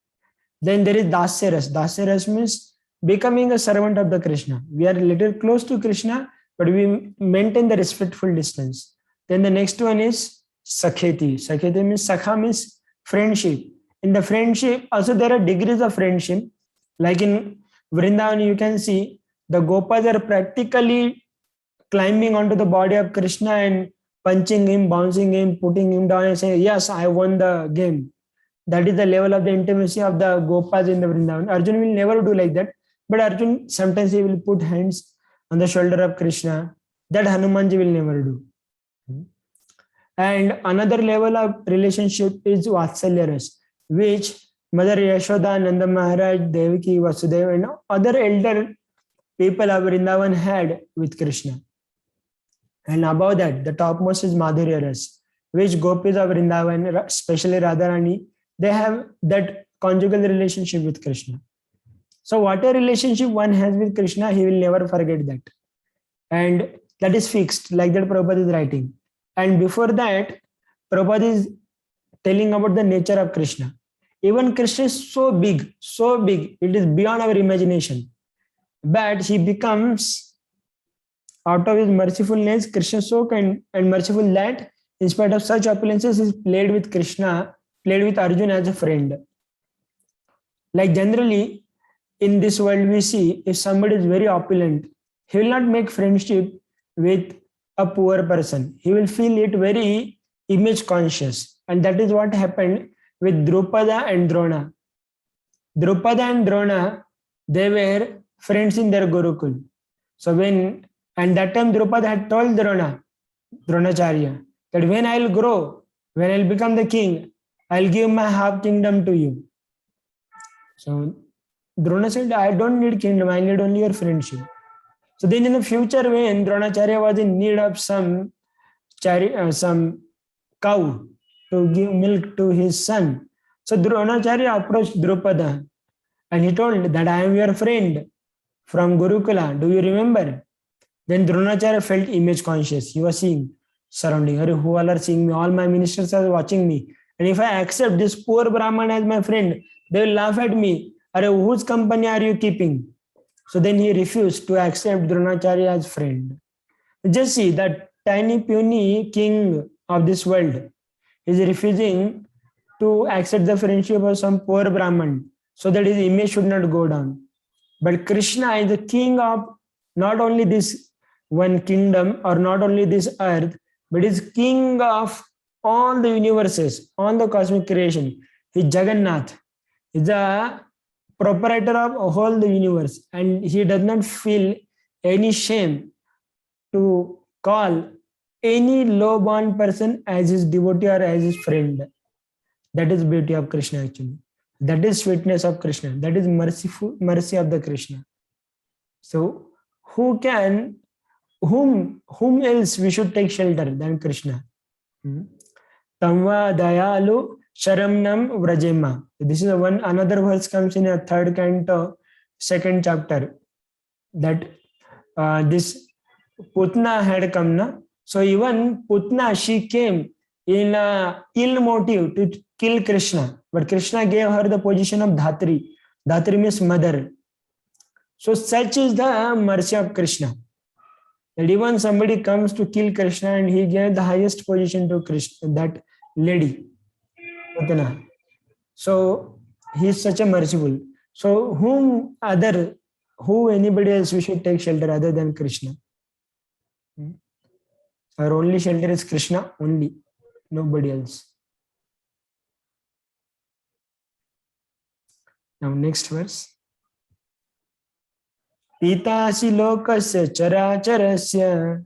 Speaker 1: Then there is Dasyaras. Dasyaras means becoming a servant of the Krishna. We are a little close to Krishna, but we maintain the respectful distance. Then the next one is Sakheti. Sakheti means Sakha means friendship. In the friendship, also there are degrees of friendship. Like in Vrindavan, you can see the Gopas are practically climbing onto the body of Krishna and punching him, bouncing him, putting him down and saying, yes, I won the game. That is the level of the intimacy of the Gopas in the Vrindavan. Arjun will never do like that. But Arjun, sometimes he will put hands on the shoulder of Krishna. That Hanumanji will never do. And another level of relationship is Vatsalya Ras, which Mother Yashoda, Nanda Maharaj, Devaki, Vasudeva, and other elder people of Vrindavan had with Krishna. And above that, the topmost is Madhurya Ras, which Gopis of Vrindavan, especially Radharani, they have that conjugal relationship with Krishna. So whatever relationship one has with Krishna, he will never forget that. And that is fixed, like that Prabhupada is writing. And before that, Prabhupada is telling about the nature of Krishna. Even Krishna is so big, it is beyond our imagination. But he becomes, out of his mercifulness, Krishna is so kind and merciful that in spite of such opulences, he played with Krishna, played with Arjuna as a friend. Like generally, in this world we see, if somebody is very opulent, he will not make friendship with a poor person. He will feel it very image conscious. And that is what happened with Drupada and Drona. Drupada and Drona, they were friends in their Gurukul. So and that time Drupada had told Dronacharya, that when I'll grow, when I'll become the king, I'll give my half kingdom to you. So Drona said, I don't need kingdom, I need only your friendship. So then in the future, when Dronacharya was in need of some cow to give milk to his son, so Dronacharya approached Drupada and he told that I am your friend from Gurukula. Do you remember? Then Dronacharya felt image conscious. He was seeing surrounding. Who all are seeing me? All my ministers are watching me. And if I accept this poor Brahman as my friend, they will laugh at me. Whose company are you keeping? So then he refused to accept Dronacharya as friend. Just see that tiny puny king of this world is refusing to accept the friendship of some poor Brahman so that his image should not go down. But Krishna is the king of not only this one kingdom or not only this earth, but is king of all the universes, all the cosmic creation. He is Jagannath. He is the proprietor of all the universe, and he does not feel any shame to call any low-born person as his devotee or as his friend. That is beauty of Krishna actually. That is sweetness of Krishna. That is mercy of the Krishna. So whom else we should take shelter than Krishna? Tamva dayalu sharamnam vrajema. This is another verse comes in a 3rd canto, 2nd chapter, that this Putna had come. Na? So even Putna, she came in ill motive to kill Krishna. But Krishna gave her the position of Dhatri. Dhatri means mother. So such is the mercy of Krishna. That even somebody comes to kill Krishna and he gave the highest position to Krishna, that lady. Putna. So he is such a merciful. So who anybody else we should take shelter other than Krishna? Our only shelter is Krishna only, nobody else. Now next verse. Pitasi lokasya characharasya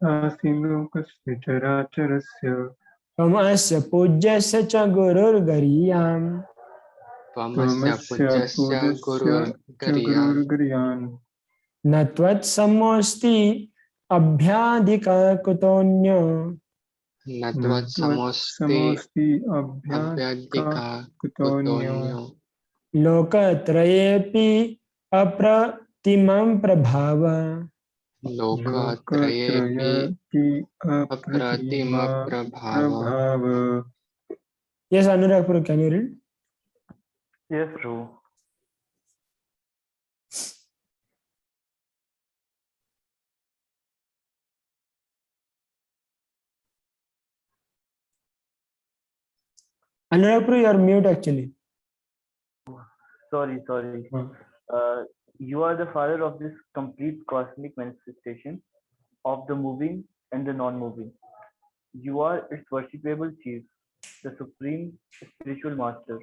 Speaker 2: Lokasya characharasya
Speaker 1: Tamasya pujyasya cha gurur gariyam
Speaker 3: Tvamasya pujyasya guru
Speaker 2: Gururgaryan
Speaker 1: Natvat samosti abhyadika kutonyo
Speaker 3: Natvat samosti abhyadika kutonyo
Speaker 1: Lokatrayepi apratimam prabhava.
Speaker 3: Lokatrayepi apratima prabhava.
Speaker 1: Yes, Anurag Prabhu, can you read?
Speaker 4: Yes, Prabhu.
Speaker 1: Anurag Prabhu, you are mute actually.
Speaker 4: Sorry.
Speaker 2: Hmm.
Speaker 4: You are the father of this complete cosmic manifestation of the moving and the non-moving. You are its worshipable chief, the supreme spiritual master.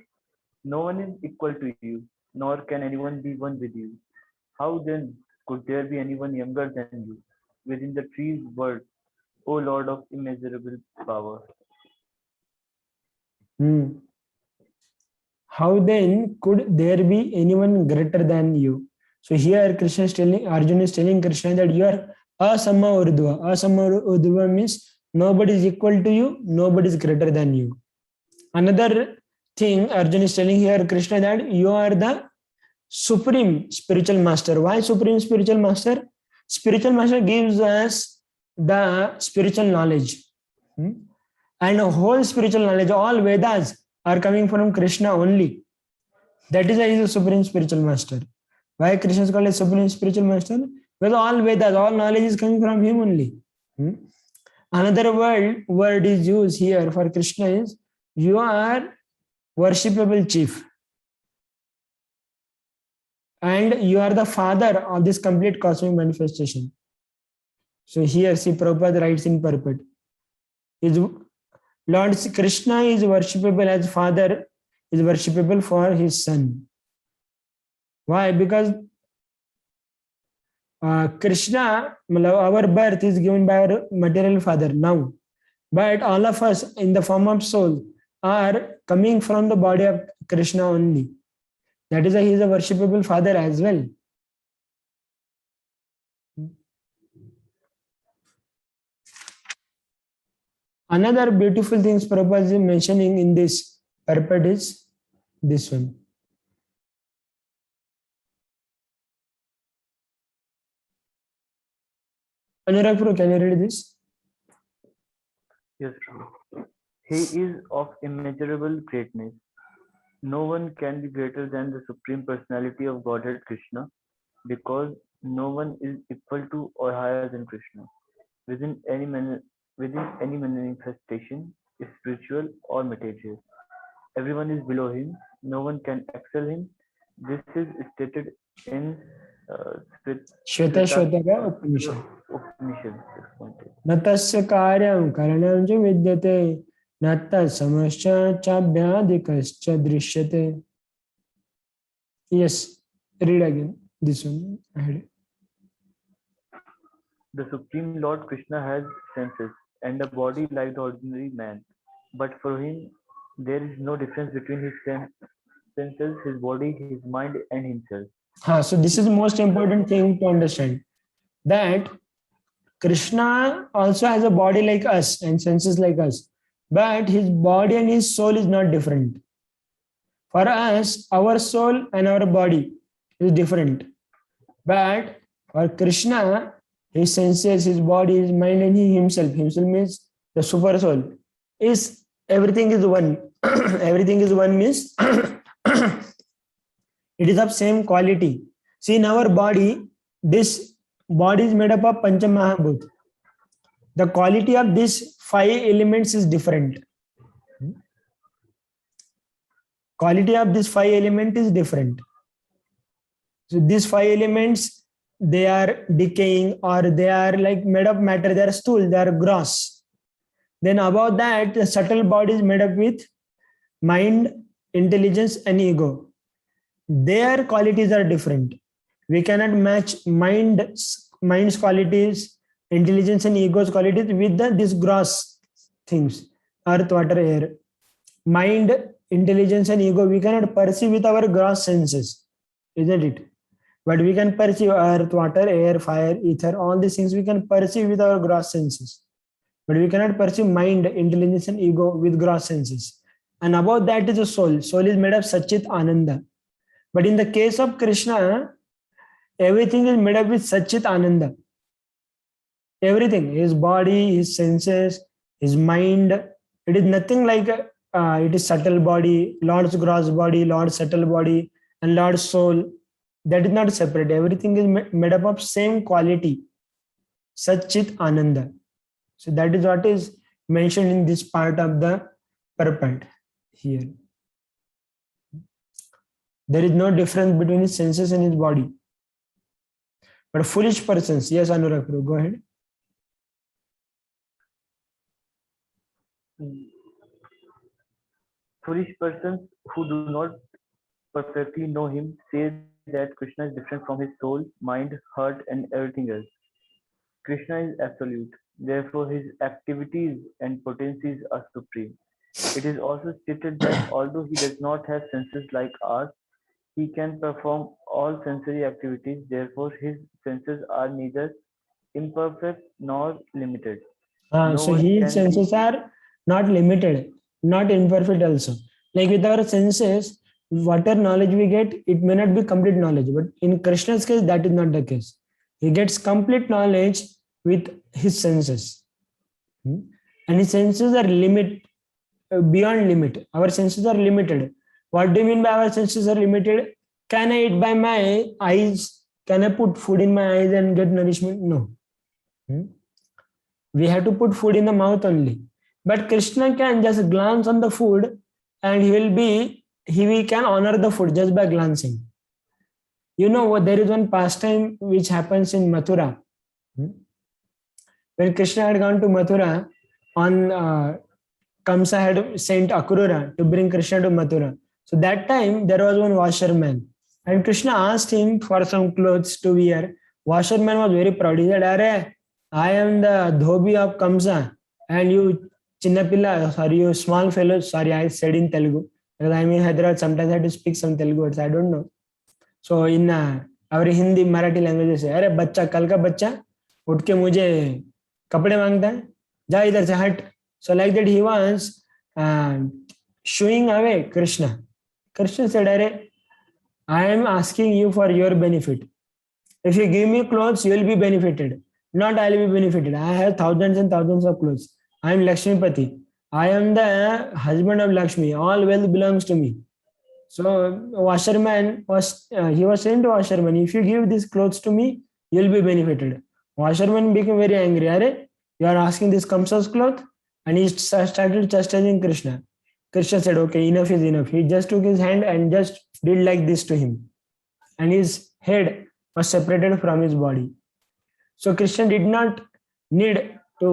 Speaker 4: No one is equal to you, nor can anyone be one with you. How then could there be anyone younger than you within the tree's world, O Lord of immeasurable power?
Speaker 1: Hmm. How then could there be anyone greater than you? So here Krishna is telling, Arjuna is telling Krishna that you are asamma urdhva. Asamma urdhva means nobody is equal to you, nobody is greater than you. Another thing Arjuna is telling here Krishna that you are the supreme spiritual master. Why supreme spiritual master? Spiritual master gives us the spiritual knowledge. And whole spiritual knowledge, all Vedas are coming from Krishna only. That is why he is a supreme spiritual master. Why Krishna is called a supreme spiritual master? Because all Vedas, all knowledge is coming from him only. Another word is used here for Krishna is you are worshipable chief. And you are the father of this complete cosmic manifestation. So here, see, Prabhupada writes in purport. Lord Krishna is worshipable as father is worshipable for his son. Why? Because Krishna, our birth is given by our material father now. But all of us in the form of soul are coming from the body of Krishna only. That is why he is a worshipable father as well. Another beautiful things Prabhupada is mentioning in this purport is this one. Anurag Prabhu, can you read this?
Speaker 4: Yes, Prabhu. He is of immeasurable greatness. No one can be greater than the Supreme Personality of Godhead Krishna, because no one is equal to or higher than Krishna within any manifestation, spiritual or material. Everyone is below him. No one can excel him. This is stated in
Speaker 1: Shweta Shwetaka Upanishad.
Speaker 4: Upanishad 6.8.
Speaker 1: न तस्य कार्यं करणं च विद्यते न तत्समश्चाभ्यादिकश्च दृश्यते. Yes, read again this one. Ahead.
Speaker 4: The Supreme Lord Krishna has senses and a body like the ordinary man, but for him there is no difference between his senses, his body, his mind, and himself.
Speaker 1: So this is the most important thing to understand, that Krishna also has a body like us and senses like us, but his body and his soul is not different. For us, our soul and our body is different. But for Krishna, his senses, his body, his mind, and he himself means the super soul, is everything is one. Everything is one means it is of same quality. See, in our body, this body is made up of Pancha Mahabhut. The quality of these 5 elements is different. Quality of this 5 element is different. So these 5 elements, they are decaying, or they are like made of matter, they are stool, they are gross. Then above that, the subtle body is made up with mind, intelligence, and ego. Their qualities are different. We cannot match mind's qualities, intelligence, and ego's qualities with these gross things: earth, water, air. Mind, intelligence, and ego we cannot perceive with our gross senses, isn't it? But we can perceive earth, water, air, fire, ether, all these things we can perceive with our gross senses. But we cannot perceive mind, intelligence, and ego with gross senses. And above that is the soul. Soul is made of Satchit Ananda. But in the case of Krishna, everything is made up with Satchit Ananda. Everything, his body, his senses, his mind, it is nothing like it is subtle body, Lord's gross body, Lord's subtle body, and Lord's soul. That is not separate. Everything is made up of same quality, Satchit Ananda. So that is what is mentioned in this part of the purport here. There is no difference between his senses and his body. But foolish persons, yes, Anurag, go ahead.
Speaker 4: Foolish persons who do not perfectly know him say that Krishna is different from his soul, mind, heart, and everything else. Krishna is absolute, therefore his activities and potencies are supreme. It is also stated that although he does not have senses like ours, he can perform all sensory activities, therefore his senses are neither imperfect nor limited. No
Speaker 1: So
Speaker 4: one
Speaker 1: his
Speaker 4: can be.
Speaker 1: senses are not limited, not imperfect also. Like with our senses, whatever knowledge we get, it may not be complete knowledge. But in Krishna's case, that is not the case. He gets complete knowledge with his senses. And his senses are beyond limit. Our senses are limited. What do you mean by our senses are limited? Can I eat by my eyes? Can I put food in my eyes and get nourishment? No. We have to put food in the mouth only. But Krishna can just glance on the food and he can honor the food just by glancing. You know what? There is one pastime which happens in Mathura. When Krishna had gone to Mathura, Kamsa had sent Akrura to bring Krishna to Mathura. So that time there was one washerman, and Krishna asked him for some clothes to wear. Washerman was very proud. He said, "Arey, I am the Dhobi of Kamsa, and you Chinnapilla, sorry, you small fellow." Sorry, I said in Telugu because I'm in Hyderabad. Sometimes I have to speak some Telugu words. I don't know. So in our Hindi, Marathi languages, say, "अरे बच्चा कल का बच्चा उठ के मुझे कपड़े मांगता है, जा इधर से हट." So like that he was shooing away Krishna. Krishna said, "Arey, I am asking you for your benefit. If you give me clothes, you will be benefited. Not I will be benefited. I have thousands and thousands of clothes. I am Lakshmipati. I am the husband of Lakshmi. All wealth belongs to me." So washerman he was saying to washerman, "If you give these clothes to me, you will be benefited." Washerman became very angry. "Arey, you are asking this Kamsa's cloth?" And he started chastising Krishna. Krishna said, "Okay, enough is enough." He just took his hand and just did like this to him. And his head was separated from his body. So Krishna did not need to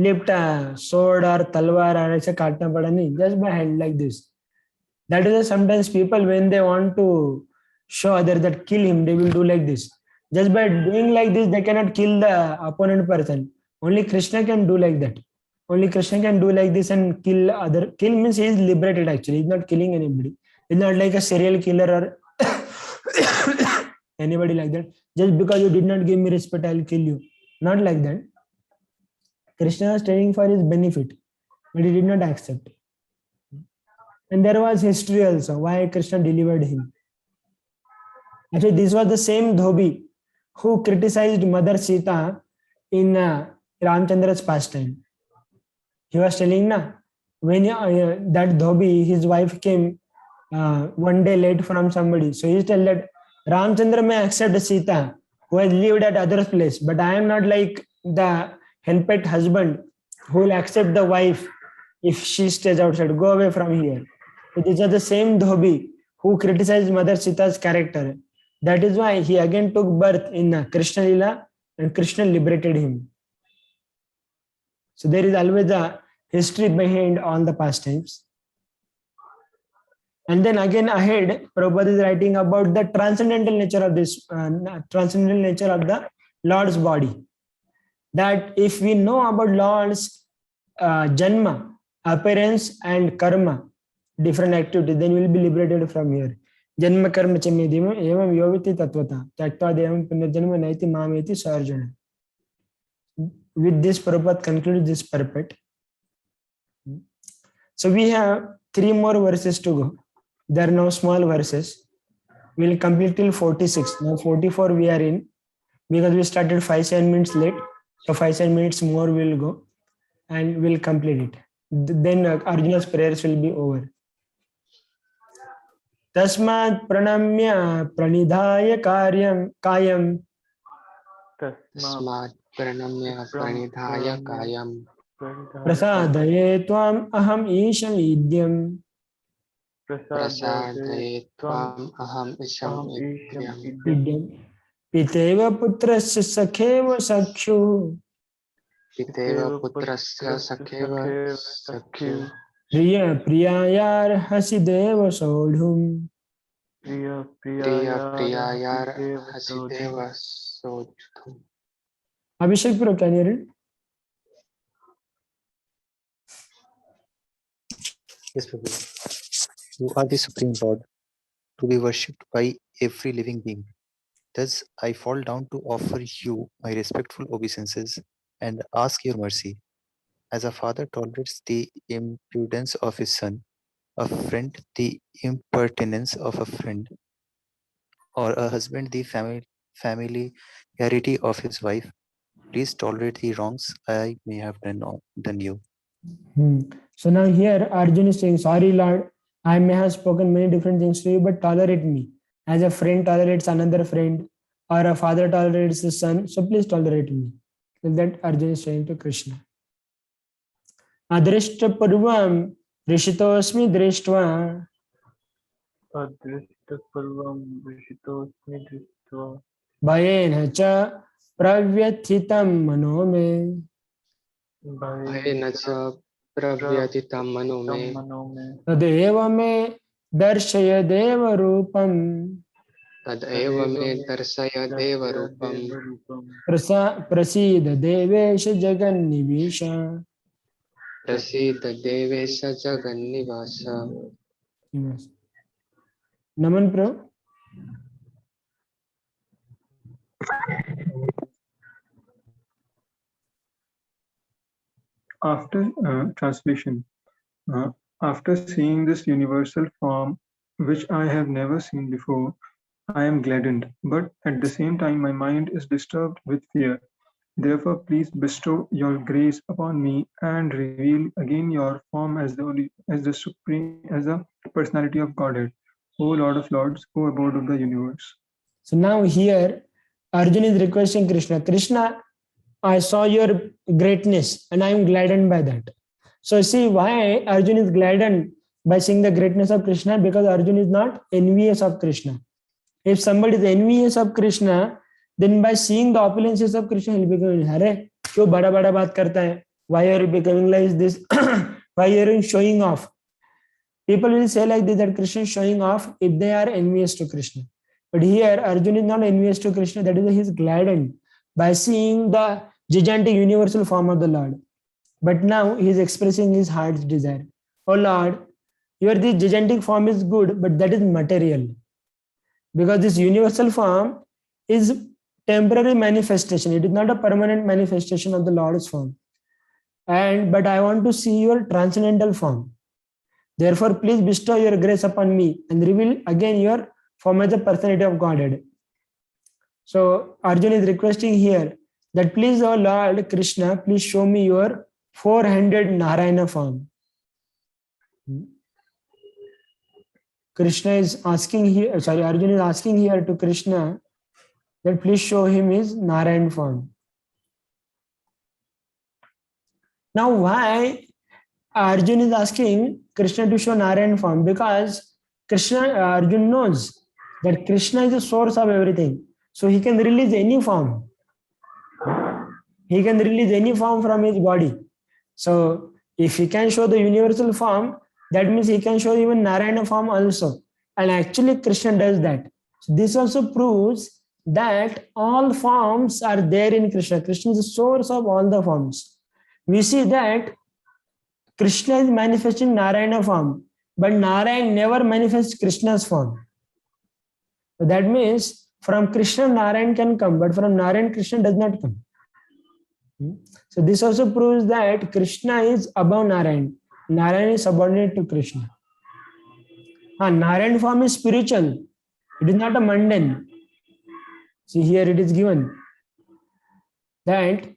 Speaker 1: lift a sword or talwar or aise kaatna pada nahi, just by hand like this. That is why sometimes people, when they want to show others that kill him, they will do like this. Just by doing like this, they cannot kill the opponent person. Only Krishna can do like that. Only Krishna can do like this and kill other. Kill means he is liberated actually. He's not killing anybody. He's not like a serial killer or anybody like that. Just because you did not give me respect, I'll kill you. Not like that. Krishna was telling for his benefit, but he did not accept. And there was history also why Krishna delivered him. Actually, this was the same Dhobi who criticized Mother Sita in Ramchandra's pastime. He was telling when that Dhobi, his wife came one day late from somebody. So he told that Ramchandra may accept Sita who has lived at other place, but I am not like the henpecked husband who will accept the wife if she stays outside. Go away from here. So these are the same Dhobi who criticized Mother Sita's character. That is why he again took birth in Krishna Lila and Krishna liberated him. So there is always a history behind all the pastimes. And then again ahead, Prabhupada is writing about the transcendental nature of this, transcendental nature of the Lord's body. That if we know about Lord's janma, appearance and karma, different activities, then we will be liberated from here. Janma karma chamedima evam yoviti tatvata tyakta devam punarjanma naiti mameti sarjana. With this, Prabhupada concludes this purport. So we have 3 more verses to go. There are no small verses. We will complete till 46. Now 44 we are in because we started 5-7 minutes late. So 5-7 minutes more will go and we'll complete it. Then Arjuna's prayers will be over. Tasmat pranamya pranidhaya kayam
Speaker 3: तस्मात् प्रणम्य प्रणिधाय कायं
Speaker 1: prasadaye tvam aham isham idyam.
Speaker 3: प्रसादये त्वाम् अहम् ईशम्
Speaker 4: अहम् ईशम्
Speaker 3: इत्यम्
Speaker 4: इदं
Speaker 1: पितेव पुत्रस्य सखेव सख्युः
Speaker 3: पितेव पुत्रस्य सखेव सख्युः
Speaker 1: प्रियायार्हसि देव सोढुम्
Speaker 4: प्रिय
Speaker 3: प्रियायार्हसि देव सोढुम्.
Speaker 1: Abhishek Pro, can you read?
Speaker 5: Yes, Prabhu. You are the Supreme Lord, to be worshipped by every living being. Thus, I fall down to offer you my respectful obeisances and ask your mercy. As a father tolerates the impudence of his son, a friend the impertinence of a friend, or a husband the familiarity of his wife, please tolerate the wrongs I may have done you.
Speaker 1: So now here Arjun is saying, sorry Lord, I may have spoken many different things to you, but tolerate me. As a friend tolerates another friend, or a father tolerates his son, so please tolerate me. Like that Arjun is saying to Krishna. Adrishta purvam rishitosmi drishtva
Speaker 4: अदृष्टपूर्वं विषितोऽस्मि दृष्ट्वा
Speaker 1: bhayena cha pravyathitam mano me.
Speaker 3: भयेन च प्रव्यथितं मनो मे
Speaker 4: मनो मे
Speaker 1: तदेव मे दर्शय देव रूपम
Speaker 3: तदेव मे दर्शय देवरूपम्
Speaker 1: प्रसीद देवेश जगन्निवीश.
Speaker 3: प्रसीद देवेश जगन्निवास.
Speaker 1: नमन प्रभु.
Speaker 2: After translation, after seeing this universal form, which I have never seen before, I am gladdened, but at the same time my mind is disturbed with fear. Therefore, please bestow your grace upon me and reveal again your form as the supreme, as the personality of Godhead, O Lord of Lords, O abode of the universe.
Speaker 1: So now here Arjun is requesting Krishna. Krishna, I saw your greatness and I am gladdened by that. So see why Arjun is gladdened by seeing the greatness of Krishna, because Arjun is not envious of Krishna. If somebody is envious of Krishna, then by seeing the opulences of Krishna, he'll become, "Hare, क्यों बड़ा बड़ा बात करता है? Why are you becoming like this? Why are you showing off?" People will say like this, that Krishna is showing off if they are envious to Krishna. But here Arjun is not envious to Krishna. That is why he is gladdened by seeing the gigantic universal form of the Lord. But now he is expressing his heart's desire. Oh Lord, your this gigantic form is good, but that is material. Because this universal form is temporary manifestation. It is not a permanent manifestation of the Lord's form. But I want to see your transcendental form. Therefore, please bestow your grace upon me and reveal again your form as the personality of Godhead. So Arjun is requesting here that please, O Lord Krishna, please show me your four-handed Narayana form. Krishna is asking here, Arjun is asking here to Krishna that please show him his Narayan form. Now, why Arjun is asking Krishna to show Narayan form? Because Arjun knows that Krishna is the source of everything. So he can release any form. He can release any form from his body. So if he can show the universal form, that means he can show even Narayana form also. And actually Krishna does that. So this also proves that all forms are there in Krishna. Krishna is the source of all the forms. We see that Krishna is manifesting Narayana form, but Narayan never manifests Krishna's form. So that means from Krishna, Narayan can come, but from Narayan, Krishna does not come. So this also proves that Krishna is above Narayan. Narayan is subordinate to Krishna. Narayan form is spiritual. It is not a mundane. See, here it is given that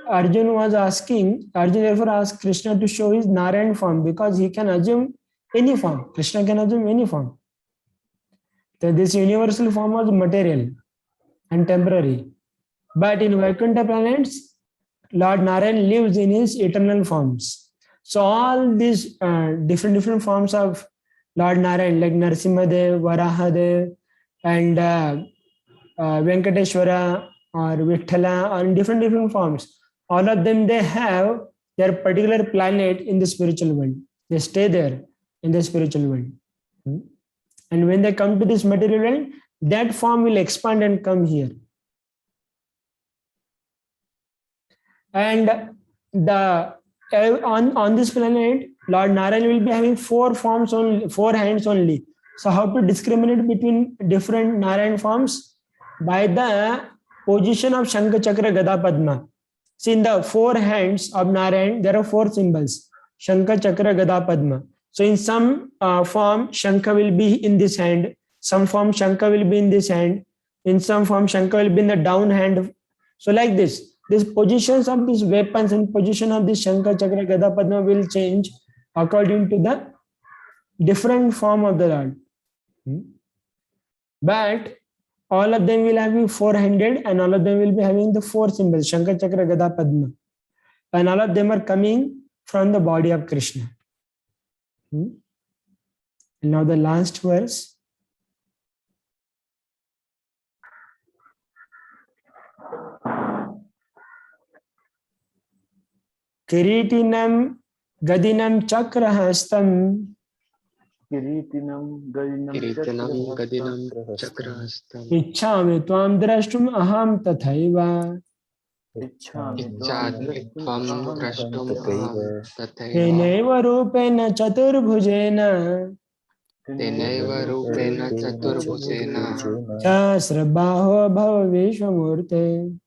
Speaker 1: Arjun therefore asked Krishna to show his Narayan form, because he can assume any form. Krishna can assume any form. So this universal form was material and temporary. But in Vaikuntha planets, Lord Narayan lives in his eternal forms. So all these different forms of Lord Narayan, like Narsimhadev, Varahadev, and Venkateshwara or Vithala, or in different forms. All of them, they have their particular planet in the spiritual world. They stay there in the spiritual world. And when they come to this material world, that form will expand and come here. And on this planet, Lord Narayan will be having 4 forms only, 4 hands only. So how to discriminate between different Narayan forms? By the position of Shankha, Chakra, Gada, Padma. See, in the 4 hands of Narayan, there are 4 symbols: Shankha, Chakra, Gada, Padma. So in some form, Shankha will be in this hand. Some form, Shankha will be in this hand. In some form, Shankha will be in the down hand. So like this. These positions of these weapons and position of this Shankha, Chakra, Gada, Padma will change according to the different form of the Lord. But all of them will have 4-handed, and all of them will be having the 4 symbols: Shankha, Chakra, Gada, Padma. And all of them are coming from the body of Krishna. And now the last verse. Kiritinam Gadinam Chakrahastam
Speaker 4: Kiritinam
Speaker 3: Kiritanam Gadinam
Speaker 5: Chakrahastam.
Speaker 3: Chakrahastam.
Speaker 1: Ichchami Tvam Drashtum Aham Tathaiva.
Speaker 3: Ichchadmi Tvam Drashtum Aham Tathaiva.
Speaker 1: Tenaiva Rupena Chaturbhujena
Speaker 3: Tenaiva Rupena Chaturbhujena
Speaker 1: Sahasrabaho Bhava Vishwamurte.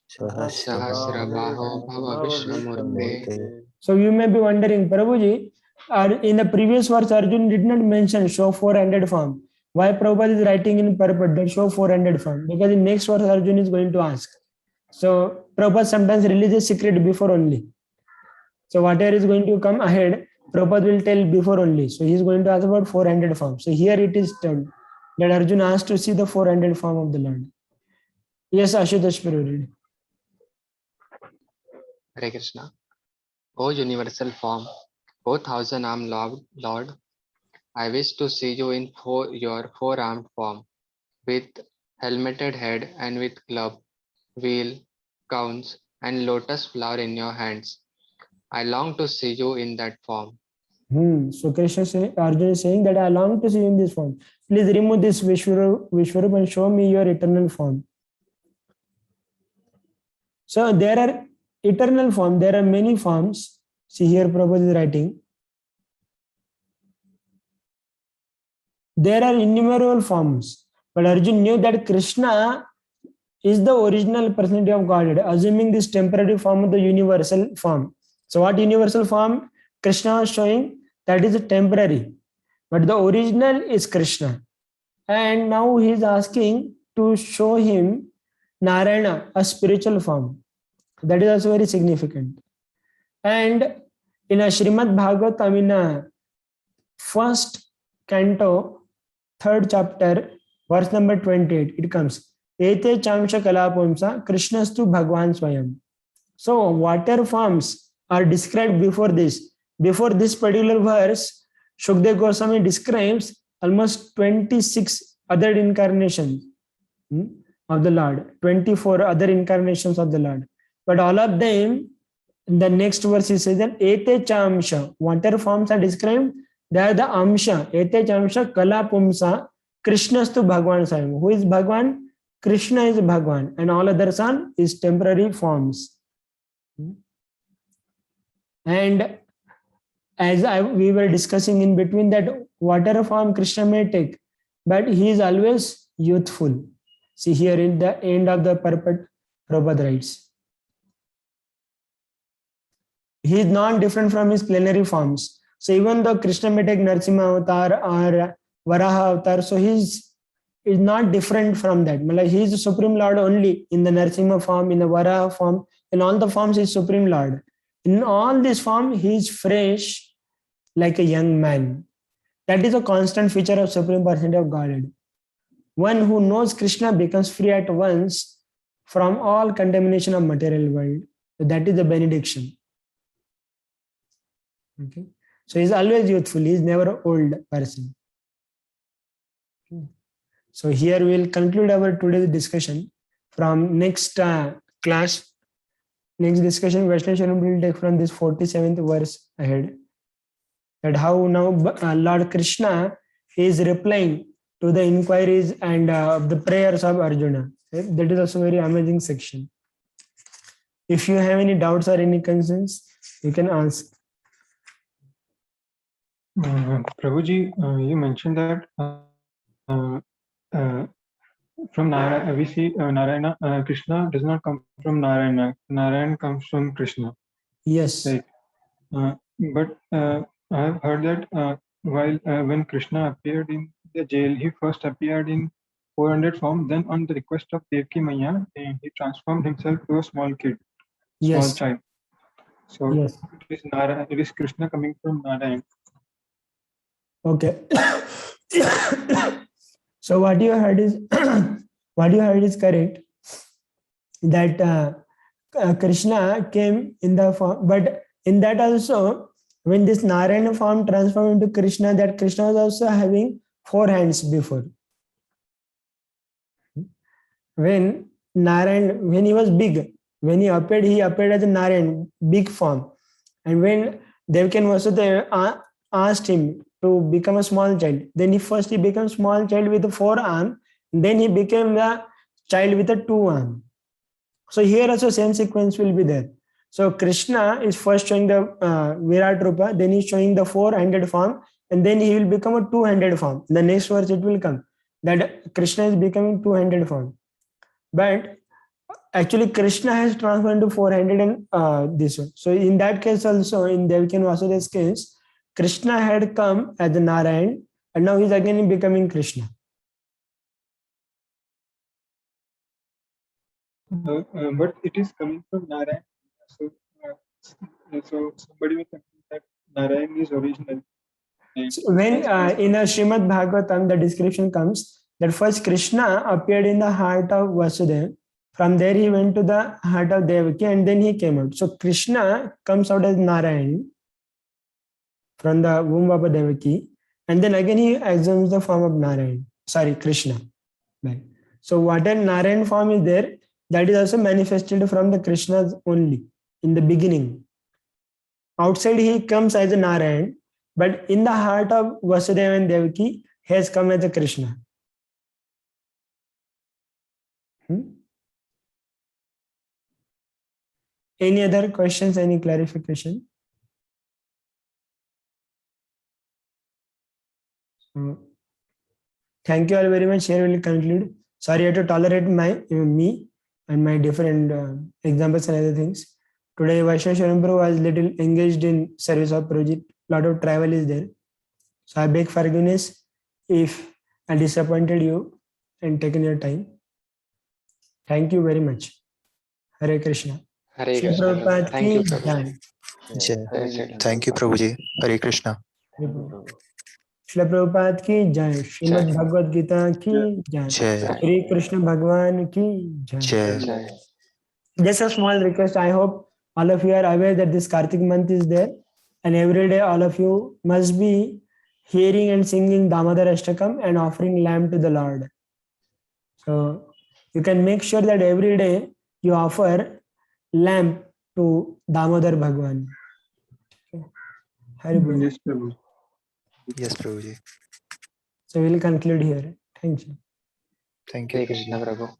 Speaker 3: Sahasrabaho Bhava Vishwamurte.
Speaker 1: So you may be wondering, Prabhuji, in the previous verse, Arjun did not mention show 4-handed form. Why Prabhupada is writing in purport that show 4-handed form? Because in next verse, Arjun is going to ask. So Prabhupada sometimes releases secret before only. So whatever is going to come ahead, Prabhupada will tell before only. So he is going to ask about 4-handed form. So here it is told that Arjun asked to see the 4-handed form of the Lord. Yes, Ashutosh Prabhuji.
Speaker 3: Hare Krishna. O universal form, O thousand-armed Lord, I wish to see you in your 4-armed form, with helmeted head and with club, wheel, counts, and lotus flower in your hands. I long to see you in that form.
Speaker 1: So Arjuna is saying that I long to see you in this form. Please remove this Vishwarup and show me your eternal form. So there are eternal form. There are many forms. See here Prabhupada is writing. There are innumerable forms. But Arjuna knew that Krishna is the original personality of Godhead, assuming this temporary form of the universal form. So what universal form Krishna was showing? That is temporary. But the original is Krishna. And now he is asking to show him Narayana, a spiritual form. That is also very significant. And in a Srimad Bhagavatam, in a 1st canto, 3rd chapter, verse number 28, it comes, Ete chamsha kalapumsa Krishnastu Bhagwan Swayam. So water forms are described before this. Before this particular verse, Shukdev Goswami describes almost 26 other incarnations of the Lord, 24 other incarnations of the Lord. But all of them, in the next verse, he says that Ete Chamsha, water forms are described, they are the Amsha, Ete Chamsha Kala Pumsa, Krishnastu Bhagwan Swayam. Who is Bhagwan? Krishna is Bhagwan, and all others are is temporary forms. And as we were discussing in between, that whatever form Krishna may take, but he is always youthful. See here in the end of the purport, Prabhupada writes, he is not different from his plenary forms. So even though Krishna may take Narsimha avatar or Varaha avatar, so he is not different from that. He is the Supreme Lord only in the Narsimha form, in the Varaha form, in all the forms he is Supreme Lord. In all this form, he is fresh like a young man. That is a constant feature of Supreme Personality of Godhead. One who knows Krishna becomes free at once from all contamination of material world. So that is the benediction. Okay. So he's always youthful. He's never an old person. So here we'll conclude our today's discussion. From next class, next discussion, Vaishnav Sharan will take from this 47th verse ahead. That how now Lord Krishna is replying to the inquiries and the prayers of Arjuna. That is also very amazing section. If you have any doubts or any concerns, you can ask.
Speaker 2: Prabhuji, you mentioned that from Narayana, we see Narayana, Krishna does not come from Narayana. Narayana comes from Krishna.
Speaker 1: Yes.
Speaker 2: Right. But I have heard that when Krishna appeared in the jail, he first appeared in 400 form. Then, on the request of Devaki Maya, he transformed himself to a small kid, small
Speaker 1: Yes.
Speaker 2: child. So
Speaker 1: Yes.
Speaker 2: it is Krishna coming from Narayana.
Speaker 1: Okay. So what you heard is correct. That Krishna came in the form, but in that also, when this Narayana form transformed into Krishna, that Krishna was also having 4 hands before. When Narayan, when he was big, when he appeared as a Narayan, big form. And when Devaki and Vasudeva asked him to become a small child, then he became small child with a 4 arm, then he became the child with a 2 arm. So here also same sequence will be there. So Krishna is first showing the Virat Rupa, then he's showing the 4-handed form, and then he will become a 2-handed form. The next verse it will come that Krishna is becoming 2-handed form. But actually Krishna has transformed to 4-handed and this one. So in that case also, in Devaki and Vasudeva's case, Krishna had come as a Narayan, and now he's again becoming Krishna.
Speaker 2: But it is coming from Narayana. So somebody will think that Narayana is original.
Speaker 1: So when in a Srimad Bhagavatam, the description comes that first Krishna appeared in the heart of Vasudeva. From there he went to the heart of Devaki, and then he came out. So Krishna comes out as Narayan from the womb of Devaki, and then again he assumes the form of Narayan. Sorry, Krishna. Right. So whatever Narayan form is there, that is also manifested from the Krishnas only in the beginning. Outside he comes as a Narayan, but in the heart of Vasudeva and Devaki, he has come as a Krishna. Any other questions, any clarification? So, thank you all very much. Here we will conclude. Sorry, I had to tolerate me and my different examples and other things. Today, Vaishnav Sharan Prabhu was little engaged in service of project. Lot of travel is there. So I beg forgiveness if I disappointed you and taken your time. Thank you very much. Hare Krishna.
Speaker 3: Hare
Speaker 1: Shri
Speaker 3: Krishna.
Speaker 1: Prabhupada
Speaker 3: Thank you,
Speaker 1: ki
Speaker 3: Prabhu.
Speaker 1: jai.
Speaker 5: Jai. Thank you, Prabhuji. Hare Krishna.
Speaker 1: Shri Prabhupada ki jai. Srimad Bhagavad Gita ki jai.
Speaker 5: Jai.
Speaker 1: Shri Krishna Bhagwan ki jai.
Speaker 5: Jai.
Speaker 3: Jai.
Speaker 1: Just a small request. I hope all of you are aware that this Kartik month is there, and every day all of you must be hearing and singing Damodar Ashtakam and offering lamb to the Lord. So you can make sure that every day you offer lamb to Damodar Bhagwan. Hari Bol.
Speaker 2: Yes, Prabhu.
Speaker 5: Yes, Prabhuji.
Speaker 1: So we'll conclude here. Thank you.
Speaker 5: Thank you,
Speaker 3: Hare
Speaker 5: Prabhuji.
Speaker 3: Krishna, Prabhu.